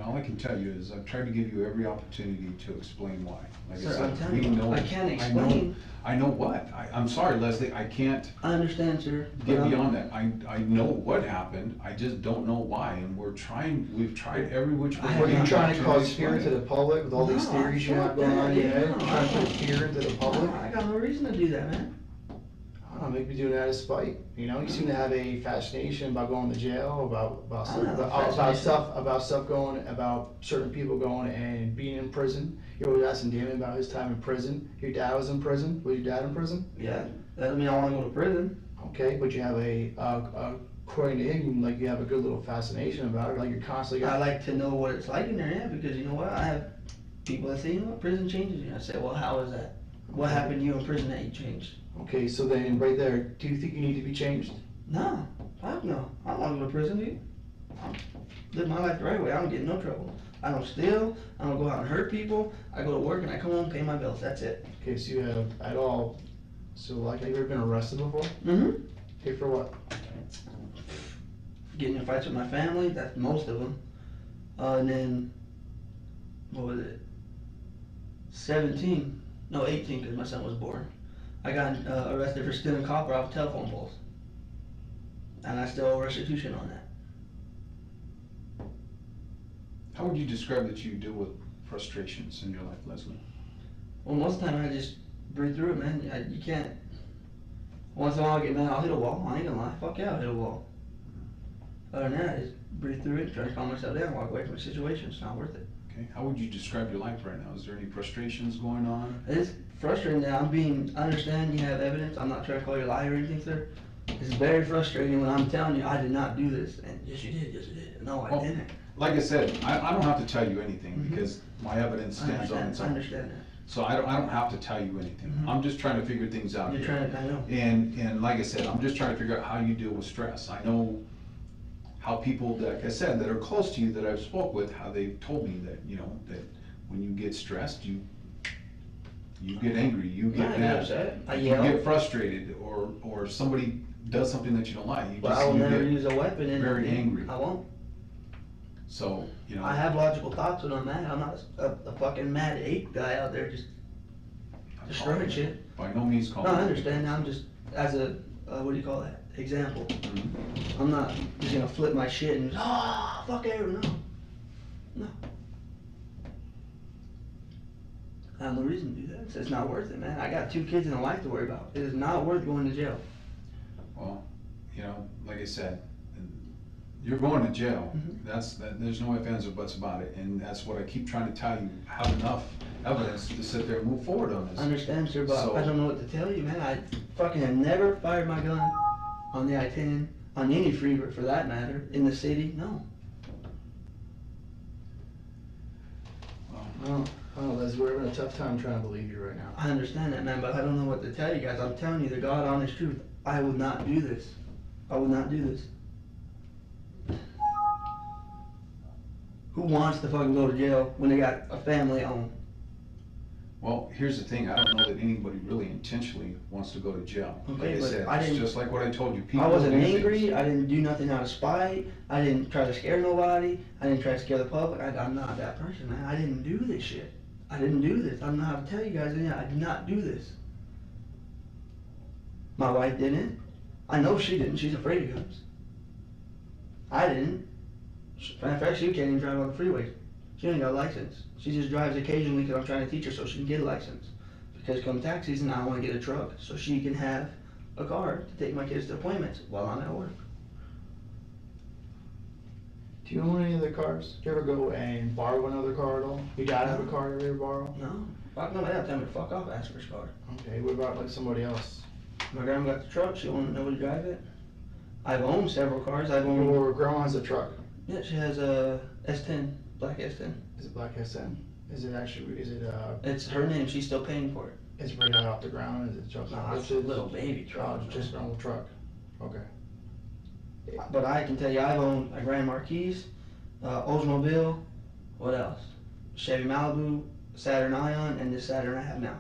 Speaker 1: all I can tell you is I've tried to give you every opportunity to explain why. Like
Speaker 3: Sir,
Speaker 1: I said,
Speaker 3: I'm telling you, I can't explain.
Speaker 1: I know what. I'm sorry, Leslie, I can't
Speaker 3: I understand, sir.
Speaker 1: get
Speaker 3: but
Speaker 1: beyond that. I know what happened, I just don't know why, and we've tried every which way.
Speaker 3: I
Speaker 4: Were you
Speaker 3: have
Speaker 4: trying to
Speaker 1: explain
Speaker 4: cause fear
Speaker 1: it.
Speaker 4: to the public with all these
Speaker 3: No,
Speaker 4: theories you have
Speaker 3: fuck
Speaker 4: going
Speaker 3: that,
Speaker 4: on in your
Speaker 3: dude.
Speaker 4: head?
Speaker 3: No,
Speaker 4: Trying to
Speaker 3: I-
Speaker 4: put fear into the public?
Speaker 3: I got no reason to do that, man.
Speaker 4: I don't know, maybe doing that out of spite. You seem to have a fascination about going to jail, about
Speaker 3: I don't have a fascination.
Speaker 4: about certain people going and being in prison. You always asking Damon about his time in prison. Your dad was in prison. Was your dad in prison?
Speaker 3: Yeah, that doesn't mean I wanna go to prison.
Speaker 4: Okay, but you have according to him, like you have a good little fascination about it. Like you're constantly.
Speaker 3: I like to know what it's like in there, yeah, because you know what, I have people that say, you know what, prison changes you. I say, well, how is that? What happened to you in prison that you changed?
Speaker 4: Okay, so then right there, do you think you need to be changed?
Speaker 3: No, fuck no. I don't wanna go to prison, dude. I live my life the right way. I don't get in no trouble. I don't steal. I don't go out and hurt people. I go to work and I come home, pay my bills. That's it.
Speaker 4: Okay, so you have at all. So like, have you ever been arrested before?
Speaker 3: Mm-hmm.
Speaker 4: Okay, for what?
Speaker 3: Getting in fights with my family. That's most of them. And then, what was it? 18 because my son was born. I got arrested for stealing copper off telephone poles. And I still owe restitution on that.
Speaker 1: How would you describe that you deal with frustrations in your life, Leslie?
Speaker 3: Well, most of the time I just breathe through it, man. You can't. Once in a while I get mad, I'll hit a wall. I ain't gonna lie. Fuck yeah, I'll hit a wall. Other than that, I just breathe through it, try to calm myself down, walk away from the situation. It's not worth it.
Speaker 1: Okay, how would you describe your life right now? Is there any frustrations going on?
Speaker 3: It's frustrating that I understand you have evidence. I'm not trying to call you a liar or anything, sir. It's very frustrating when I'm telling you I did not do this. And yes, you did. Yes, you did. No, I
Speaker 1: Well,
Speaker 3: didn't.
Speaker 1: Like I said, I don't have to tell you anything
Speaker 3: Mhm.
Speaker 1: because my evidence
Speaker 3: I
Speaker 1: stands on
Speaker 3: understand,
Speaker 1: its
Speaker 3: I
Speaker 1: own.
Speaker 3: understand that.
Speaker 1: So I don't have to tell you anything.
Speaker 3: Mhm.
Speaker 1: I'm just trying to figure things out
Speaker 3: You're
Speaker 1: here.
Speaker 3: trying to, I know.
Speaker 1: And like I said, I'm just trying to figure out how you deal with stress. I know how people, like I said, that are close to you that I've spoke with, how they've told me that, that when you get stressed, you get angry, you
Speaker 3: I
Speaker 1: get
Speaker 3: get
Speaker 1: mad,
Speaker 3: upset. I
Speaker 1: you
Speaker 3: yell.
Speaker 1: get frustrated, or somebody does something that you don't like.
Speaker 3: But I will
Speaker 1: you
Speaker 3: never
Speaker 1: get
Speaker 3: use a weapon and
Speaker 1: very angry.
Speaker 3: I won't.
Speaker 1: So,
Speaker 3: I have logical thoughts when I'm mad. I'm not a fucking mad ape guy out there just destroying shit.
Speaker 1: By no means
Speaker 3: No,
Speaker 1: calling.
Speaker 3: I understand. I'm just, as a, what do you call that? Example.
Speaker 1: Mhm.
Speaker 3: I'm not just gonna flip my shit and, fuck everyone. No. I have no reason to do that. It's not worth it, man. I got 2 kids and a wife to worry about. It is not worth going to jail.
Speaker 1: Well, like I said, you're going to jail.
Speaker 3: Mhm.
Speaker 1: There's no ifs, ands, or buts about it, and that's what I keep trying to tell you. Have enough evidence to sit there and move forward on this.
Speaker 3: I understand, sir, but
Speaker 1: So-
Speaker 3: I don't know what to tell you, man. I fucking have never fired my gun on the I-10, on any freeway for that matter, in the city. No.
Speaker 4: Well, Les, we're having a tough time trying to believe you right now.
Speaker 3: I understand that, man, but I don't know what to tell you guys. I'm telling you the God honest truth. I would not do this. I would not do this. Who wants to fucking go to jail when they got a family at home?
Speaker 1: Well, here's the thing, I don't know that anybody really intentionally wants to go to jail.
Speaker 3: Okay,
Speaker 1: Like I
Speaker 3: but
Speaker 1: said,
Speaker 3: I
Speaker 1: it's
Speaker 3: didn't-
Speaker 1: just like what I told you.
Speaker 3: I
Speaker 1: People
Speaker 3: wasn't
Speaker 1: do things.
Speaker 3: angry. I didn't do nothing out of spite. I didn't try to scare nobody. I didn't try to scare the public. I'm not that person, man. I didn't do this shit. I didn't do this. I don't know how to tell you guys. I did not do this. My wife didn't. I know she didn't. She's afraid of guns. I didn't. Matter of fact, she can't even drive on the freeway. She ain't got a license. She just drives occasionally because I'm trying to teach her so she can get a license. Because come tax season, I want to get a truck so she can have a car to take my kids to appointments while I'm at work.
Speaker 4: Do you own any other cars? Do you ever go and borrow another car at all? You gotta have a car to ever borrow?
Speaker 3: No. Fuck no, my dad tell me to fuck off, ask for his car.
Speaker 4: Okay, what about like somebody else?
Speaker 3: My grandma got the truck, she won't know to drive it. I've owned several cars. I've owned.
Speaker 4: Or grandma has a truck.
Speaker 3: Yeah, she has a S10, black S10.
Speaker 4: Is it black SM? Is it actually,
Speaker 3: It's her name, she's still paying for it.
Speaker 4: is it right out off the ground? Is it just?
Speaker 3: No, it's a little baby truck.
Speaker 4: Just a normal truck. Okay.
Speaker 3: But I can tell you, I've owned a Grand Marquis, Oldsmobile, what else? Chevy Malibu, Saturn Ion, and this Saturn I have now.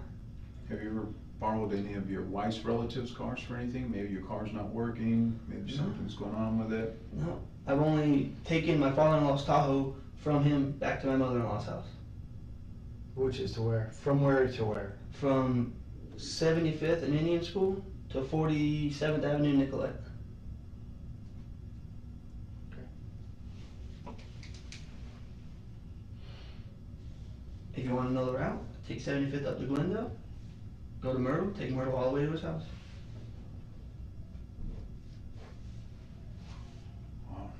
Speaker 1: Have you ever borrowed any of your wife's relatives' cars for anything? Maybe your car's not working, maybe something's going on with it?
Speaker 3: No, I've only taken my father-in-law's Tahoe from him back to my mother-in-law's house.
Speaker 4: Which is to where? From where to where?
Speaker 3: From 75th and Indian School to 47th Avenue, Nicollet. If you want to know the route, take 75th up to Glendale, go to Myrtle, take Myrtle all the way to his house.
Speaker 1: Well,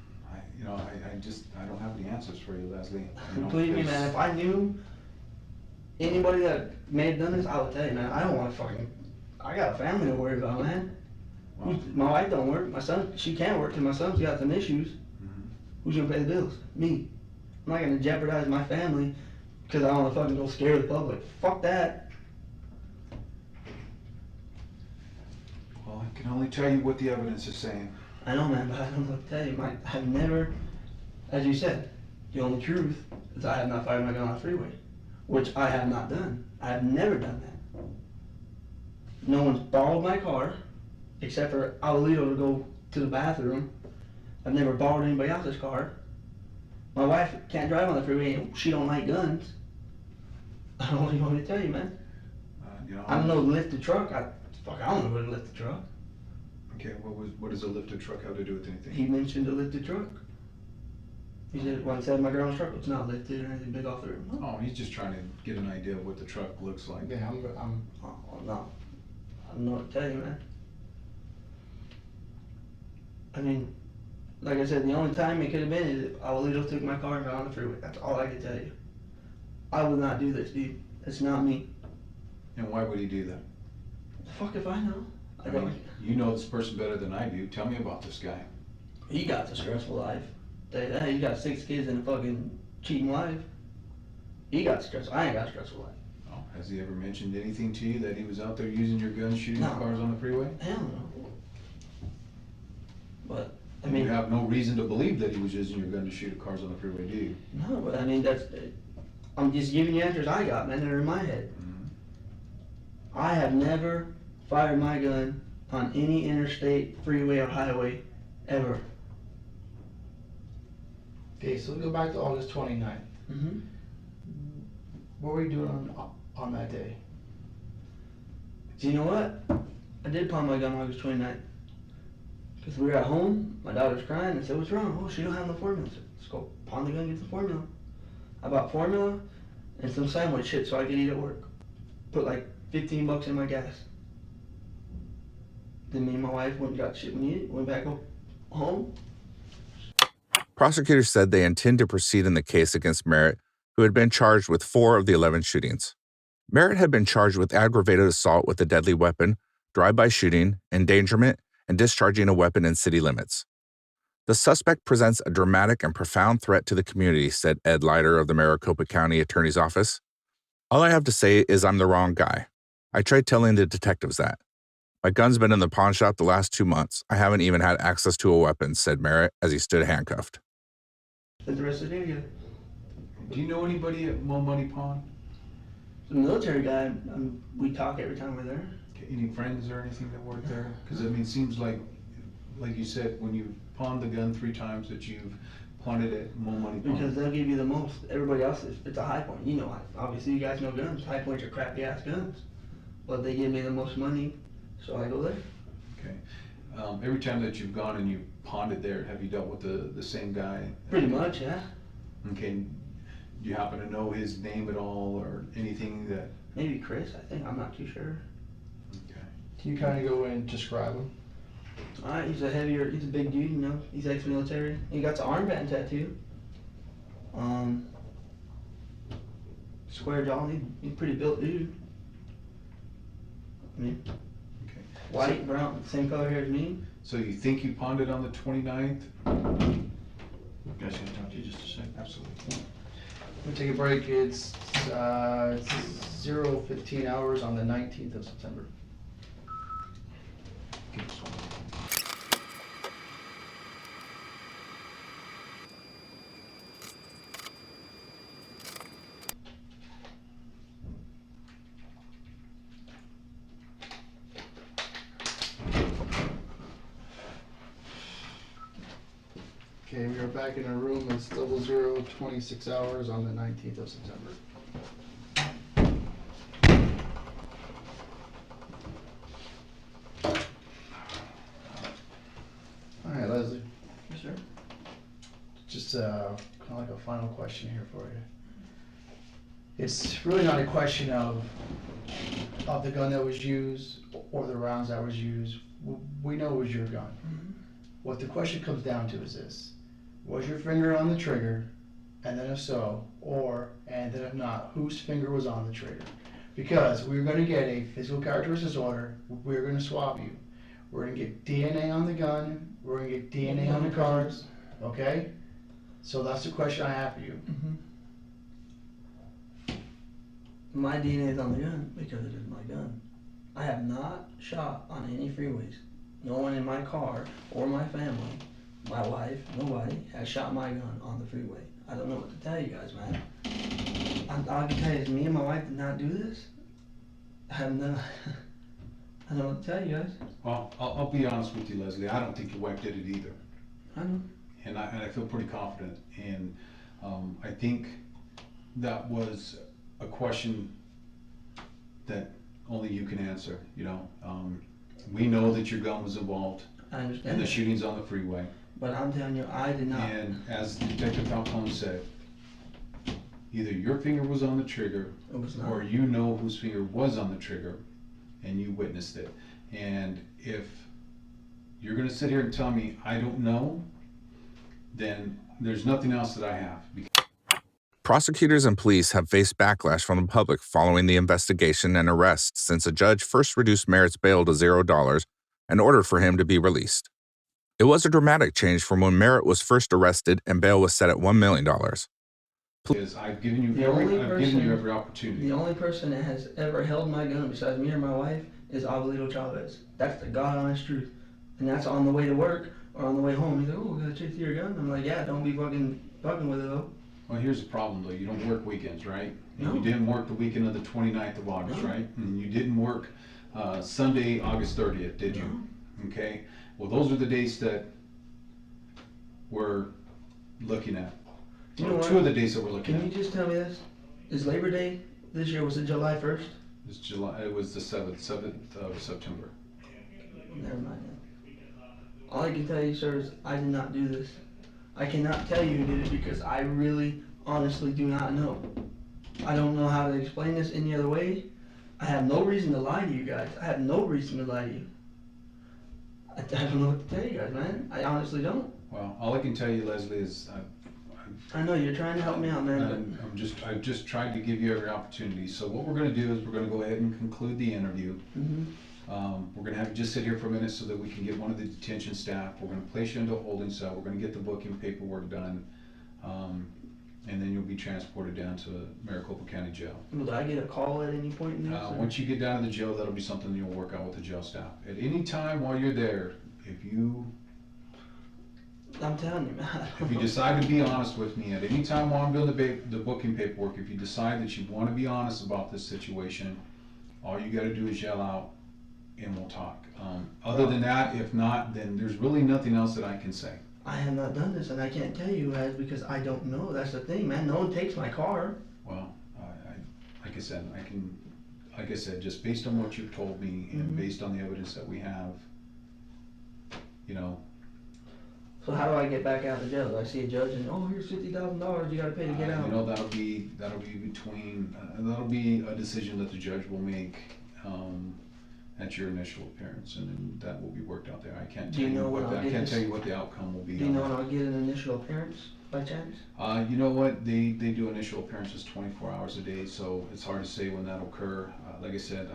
Speaker 1: I don't have the answers for you, Leslie. You know,
Speaker 3: Believe me,
Speaker 1: it's-
Speaker 3: man, if I knew anybody that may have done this, I would tell you, man, I don't want to I got a family to worry about, man.
Speaker 1: Well,
Speaker 3: My wife don't work, my son, she can't work because my son's got some issues.
Speaker 1: mhm.
Speaker 3: Who's gonna pay the bills? Me. I'm not gonna jeopardize my family because I want to fucking go scare the public. Fuck that.
Speaker 1: Well, I can only tell you what the evidence is saying.
Speaker 3: I know, man, but I don't know what to tell you. I've never, as you said, the only truth is I have not fired my gun on the freeway, which I have not done. I have never done that. No one's borrowed my car, except for Aulito to go to the bathroom. I've never borrowed anybody else's car. My wife can't drive on the freeway and she don't like guns. I don't know what you want me to tell you, man. I don't know lift the truck. I don't know how to lift the truck.
Speaker 1: Okay, what does a lifted truck have to do with anything?
Speaker 3: He mentioned a lifted truck. He said, when I said my grandma's truck was not lifted or anything big off the road.
Speaker 1: Oh, he's just trying to get an idea of what the truck looks like.
Speaker 4: Yeah,
Speaker 3: Oh, no. I don't know what to tell you, man. I mean, like I said, the only time it could have been is if Aulito took my car and got on the freeway. That's all I can tell you. I would not do this, dude. It's not me.
Speaker 1: And why would he do that?
Speaker 3: The fuck if I know?
Speaker 1: I mean, you know this person better than I do. Tell me about this guy.
Speaker 3: He got a stressful life. Tell you that. He got 6 kids and a fucking cheating wife. He got stressful. I ain't got a stressful life.
Speaker 1: Oh, has he ever mentioned anything to you that he was out there using your gun, shooting
Speaker 3: No.
Speaker 1: cars on the freeway?
Speaker 3: Hell no. But, I
Speaker 1: And
Speaker 3: mean,
Speaker 1: you have no reason to believe that he was using your gun to shoot at cars on the freeway, do you?
Speaker 3: no, but I mean, I'm just giving you answers I got, man, that are in my head.
Speaker 1: Mhm.
Speaker 3: I have never fired my gun on any interstate, freeway, or highway, ever.
Speaker 4: okay, so we go back to August 29th.
Speaker 3: Mm-hmm.
Speaker 4: What were you doing on that day?
Speaker 3: Do you know what? I did pawn my gun August 29th. Because we were at home, my daughter's crying, and I said, what's wrong? Oh, she don't have no formula. I said, let's go pawn the gun and get the formula. I bought formula and some sandwich shit so I could eat at work. Put like $15 in my gas. Then me and my wife went and got shit we needed, went back home.
Speaker 2: Prosecutors said they intend to proceed in the case against Merritt, who had been charged with 4 of the 11 shootings. Merritt had been charged with aggravated assault with a deadly weapon, drive-by shooting, endangerment, and discharging a weapon in city limits. The suspect presents a dramatic and profound threat to the community, said Ed Leiter of the Maricopa County Attorney's Office. All I have to say is I'm the wrong guy. I tried telling the detectives that. My gun's been in the pawn shop the last 2 months. I haven't even had access to a weapon, said Merritt as he stood handcuffed.
Speaker 3: Spent the rest of the day together.
Speaker 1: Do you know anybody at Mo Money Pawn?
Speaker 3: The military guy, we talk every time we're there.
Speaker 1: Any friends or anything that work there? Because I mean, it seems like you said, when you pawned the gun 3 times that you've pawned it at Mo Money Pawn.
Speaker 3: Because they'll give you the most. Everybody else, it's a high point. You know, obviously you guys know guns. High points are crappy ass guns. But they give me the most money, so I go there.
Speaker 1: Okay. Every time that you've gone and you've ponded there, have you dealt with the same guy?
Speaker 3: Pretty much, yeah.
Speaker 1: Okay. Do you happen to know his name at all or anything that?
Speaker 3: Maybe Chris, I think, I'm not too sure.
Speaker 1: Okay.
Speaker 4: Can you kind of go and describe him?
Speaker 3: He's a big dude, you know. He's ex-military. He got the armband tattoo. Square jaw. He's a pretty built dude. I mean,
Speaker 1: Okay.
Speaker 3: white, brown, same color hair as me.
Speaker 1: So you think you ponded on the 29th?
Speaker 5: Guys, can I talk to you just a second?
Speaker 1: Absolutely.
Speaker 4: We'll take a break. It's 0:15 hours on the 19th of September.
Speaker 1: Give us one.
Speaker 4: Okay, we are back in our room. It's 00:26 hours on the 19th of September. All right, Leslie.
Speaker 3: Yes, sir.
Speaker 4: Just kind of like a final question here for you. It's really not a question of the gun that was used or the rounds that was used. We know it was your gun.
Speaker 3: Mhm.
Speaker 4: What the question comes down to is this: was your finger on the trigger? And then if so, and then if not, whose finger was on the trigger? Because we're going to get a physical characteristics order. We're going to swab you. We're going to get DNA on the gun. We're going to get DNA on the cars. Okay? So that's the question I have for you.
Speaker 3: My DNA is on the gun because it is my gun. I have not shot on any freeways. No one in my car or my family, my wife, nobody has shot my gun on the freeway. I don't know what to tell you guys, man. All I can tell you is me and my wife did not do this. I have no, I don't know what to tell you guys.
Speaker 1: Well, I'll be honest with you, Leslie. I don't think your wife did it either.
Speaker 3: I know.
Speaker 1: And I feel pretty confident. And I think that was a question that only you can answer, you know. We know that your gun was involved
Speaker 3: I
Speaker 1: in
Speaker 3: understand
Speaker 1: the
Speaker 3: that.
Speaker 1: shootings on the freeway.
Speaker 3: But I'm telling you, I did not.
Speaker 1: And as Detective Falcone said, either your finger was on the trigger
Speaker 3: It was not.
Speaker 1: or you know whose finger was on the trigger and you witnessed it. And if you're gonna sit here and tell me I don't know, then there's nothing else that I have.
Speaker 2: Prosecutors and police have faced backlash from the public following the investigation and arrest since a judge first reduced Merritt's bail to $0 and ordered for him to be released. It was a dramatic change from when Merritt was first arrested and bail was set at $1 million.
Speaker 1: Because I've given you
Speaker 3: The
Speaker 1: every
Speaker 3: only
Speaker 1: every opportunity.
Speaker 3: The only person that has ever held my gun besides me or my wife is Abuelito Chavez. That's the God honest truth. And that's on the way to work or on the way home. He's like, oh, we gotta chase your gun. I'm like, yeah, don't be fucking with it though.
Speaker 1: Well, here's the problem though. You don't work weekends, right? And
Speaker 3: No.
Speaker 1: you didn't work the weekend of the 29th of August,
Speaker 3: No.
Speaker 1: right? And you didn't work Sunday, August 30th, did you?
Speaker 3: No.
Speaker 1: Okay. Well, those are the dates that we're looking at.
Speaker 3: You know what?
Speaker 1: Two of the days that we're looking
Speaker 3: Can you
Speaker 1: at.
Speaker 3: just tell me this? Is Labor Day this year, was it July 1st?
Speaker 1: It's July. It was the 7th of September.
Speaker 3: Never mind then. All I can tell you, sir, is I did not do this. I cannot tell you who did it because I really, honestly do not know. I don't know how to explain this any other way. I have no reason to lie to you guys. I have no reason to lie to you. I don't know what to tell you guys, man. I honestly don't.
Speaker 1: Well, all I can tell you, Leslie, is
Speaker 3: I know you're trying to help me out, man.
Speaker 1: I've just tried to give you every opportunity. So what we're going to do is we're going to go ahead and conclude the interview. We're going to have you just sit here for a minute so that we can get one of the detention staff. We're going to place you into a holding cell. We're going to get the booking paperwork done, and then you'll be transported down to Maricopa County Jail.
Speaker 3: Will I get a call at any point in this? or-
Speaker 1: Once you get down to the jail, that'll be something you'll work out with the jail staff. At any time while you're there, if you
Speaker 3: I'm telling you, man.
Speaker 1: If you decide to be honest with me at any time while I'm doing the booking paperwork, if you decide that you want to be honest about this situation, all you got to do is yell out and we'll talk. Other than that, if not, then there's really nothing else that I can say.
Speaker 3: I have not done this, and I can't tell you guys because I don't know. That's the thing, man. No one takes my car.
Speaker 1: Well, like I said, just based on what you've told me and based on the evidence that we have, you know,
Speaker 3: So how do I get back out of jail? Do I see a judge and, oh, here's $50,000 you gotta pay to get out?
Speaker 1: you know, that'll be between, that'll be a decision that the judge will make, at your initial appearance, and then that will be worked out there. I can't
Speaker 3: Do
Speaker 1: tell
Speaker 3: you
Speaker 1: you
Speaker 3: know when
Speaker 1: what,
Speaker 3: I'll
Speaker 1: I
Speaker 3: get
Speaker 1: can't
Speaker 3: this?
Speaker 1: tell you what the outcome will be.
Speaker 3: Do you know when I'll get an initial appearance by chance?
Speaker 1: You know what, they do initial appearances 24 hours a day, so it's hard to say when that'll occur. Like I said,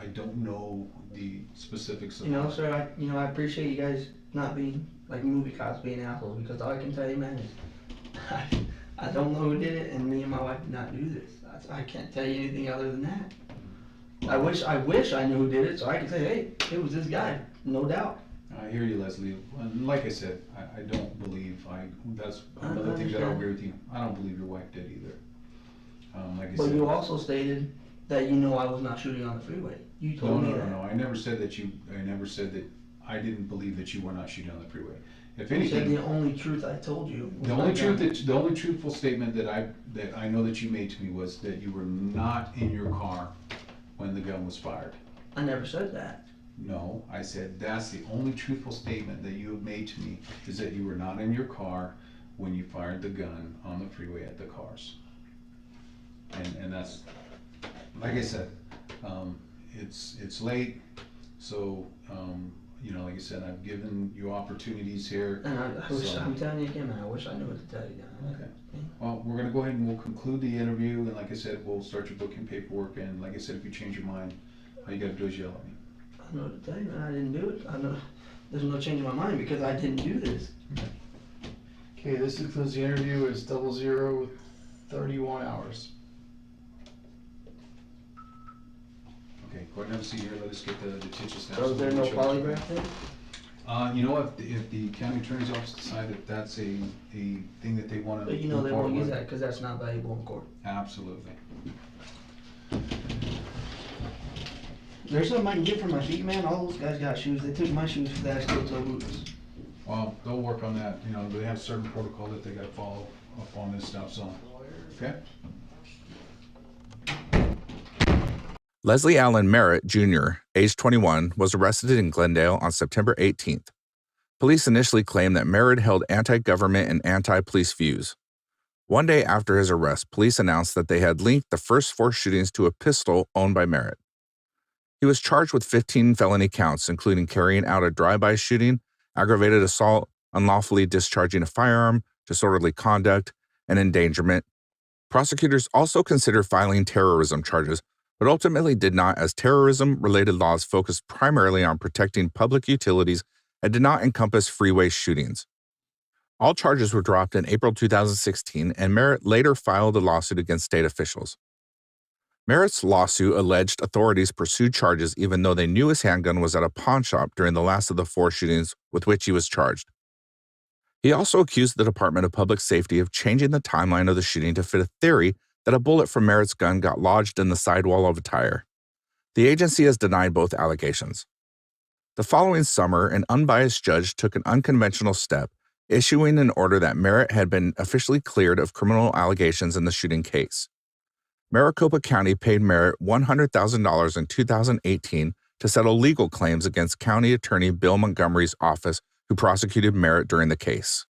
Speaker 1: I don't know the specifics of
Speaker 3: You know,
Speaker 1: that.
Speaker 3: sir, I appreciate you guys not being like movie cops being assholes, because all I can tell you, man, is I don't know who did it, and me and my wife did not do this. I can't tell you anything other than that. I wish I knew who did it, so I could say, hey, it was this guy, no doubt.
Speaker 1: I hear you, Leslie. And like I said, I don't believe, that's
Speaker 3: I
Speaker 1: another thing that I'll
Speaker 3: understand.
Speaker 1: agree with you. I don't believe your wife did either. Like I
Speaker 3: But
Speaker 1: said.
Speaker 3: you also stated that you know I was not shooting on the freeway. You
Speaker 1: No,
Speaker 3: told me
Speaker 1: no,
Speaker 3: that.
Speaker 1: no, I never said that I didn't believe that you were not shooting on the freeway. If
Speaker 3: You said
Speaker 1: anything,
Speaker 3: the only truth I told you was
Speaker 1: the
Speaker 3: my
Speaker 1: only
Speaker 3: gun.
Speaker 1: the only truthful statement that I know that you made to me was that you were not in your car when the gun was fired.
Speaker 3: I never said that.
Speaker 1: No, I said that's the only truthful statement that you have made to me, is that you were not in your car when you fired the gun on the freeway at the cars. And that's, like I said, it's late, so, you know, like I said, I've given you opportunities here.
Speaker 3: And I wish,
Speaker 1: So-
Speaker 3: I'm telling you again, man, I wish I knew what to tell you.
Speaker 1: Okay. Well, we're gonna go ahead and we'll conclude the interview, and like I said, we'll start your booking paperwork, and like I said, if you change your mind, all you gotta do is yell at me.
Speaker 3: I know what to tell you, man. I didn't do it. I know there's no change in my mind because I didn't do this.
Speaker 4: Okay, this includes the interview, it's 00 31 hours.
Speaker 1: Okay, go ahead and have a seat here, let us get the litigious staff.
Speaker 3: So is there no polygraph then?
Speaker 1: You know, if the county attorney's office decide that that's a thing that they wanna.
Speaker 3: But you know
Speaker 1: move
Speaker 3: they won't
Speaker 1: forward
Speaker 3: use
Speaker 1: with,
Speaker 3: that because that's not valuable in court.
Speaker 1: Absolutely.
Speaker 3: There's something I can get for my feet, man. All those guys got shoes. They took my shoes for that steel-toe boots.
Speaker 1: Well, they'll work on that, you know, they have certain protocol that they gotta follow up on this stuff, so, okay?
Speaker 2: Leslie Allen Merritt, Jr., age 21, was arrested in Glendale on September 18th. Police initially claimed that Merritt held anti-government and anti-police views. One day after his arrest, police announced that they had linked the first 4 shootings to a pistol owned by Merritt. He was charged with 15 felony counts, including carrying out a drive-by shooting, aggravated assault, unlawfully discharging a firearm, disorderly conduct, and endangerment. Prosecutors also considered filing terrorism charges, but ultimately did not, as terrorism-related laws focused primarily on protecting public utilities and did not encompass freeway shootings. All charges were dropped in April 2016, and Merritt later filed a lawsuit against state officials. Merritt's lawsuit alleged authorities pursued charges even though they knew his handgun was at a pawn shop during the last of the 4 shootings with which he was charged. He also accused the Department of Public Safety of changing the timeline of the shooting to fit a theory that a bullet from Merritt's gun got lodged in the sidewall of a tire. The agency has denied both allegations. The following summer, an unbiased judge took an unconventional step, issuing an order that Merritt had been officially cleared of criminal allegations in the shooting case. Maricopa County paid Merritt $100,000 in 2018 to settle legal claims against County Attorney Bill Montgomery's office, who prosecuted Merritt during the case.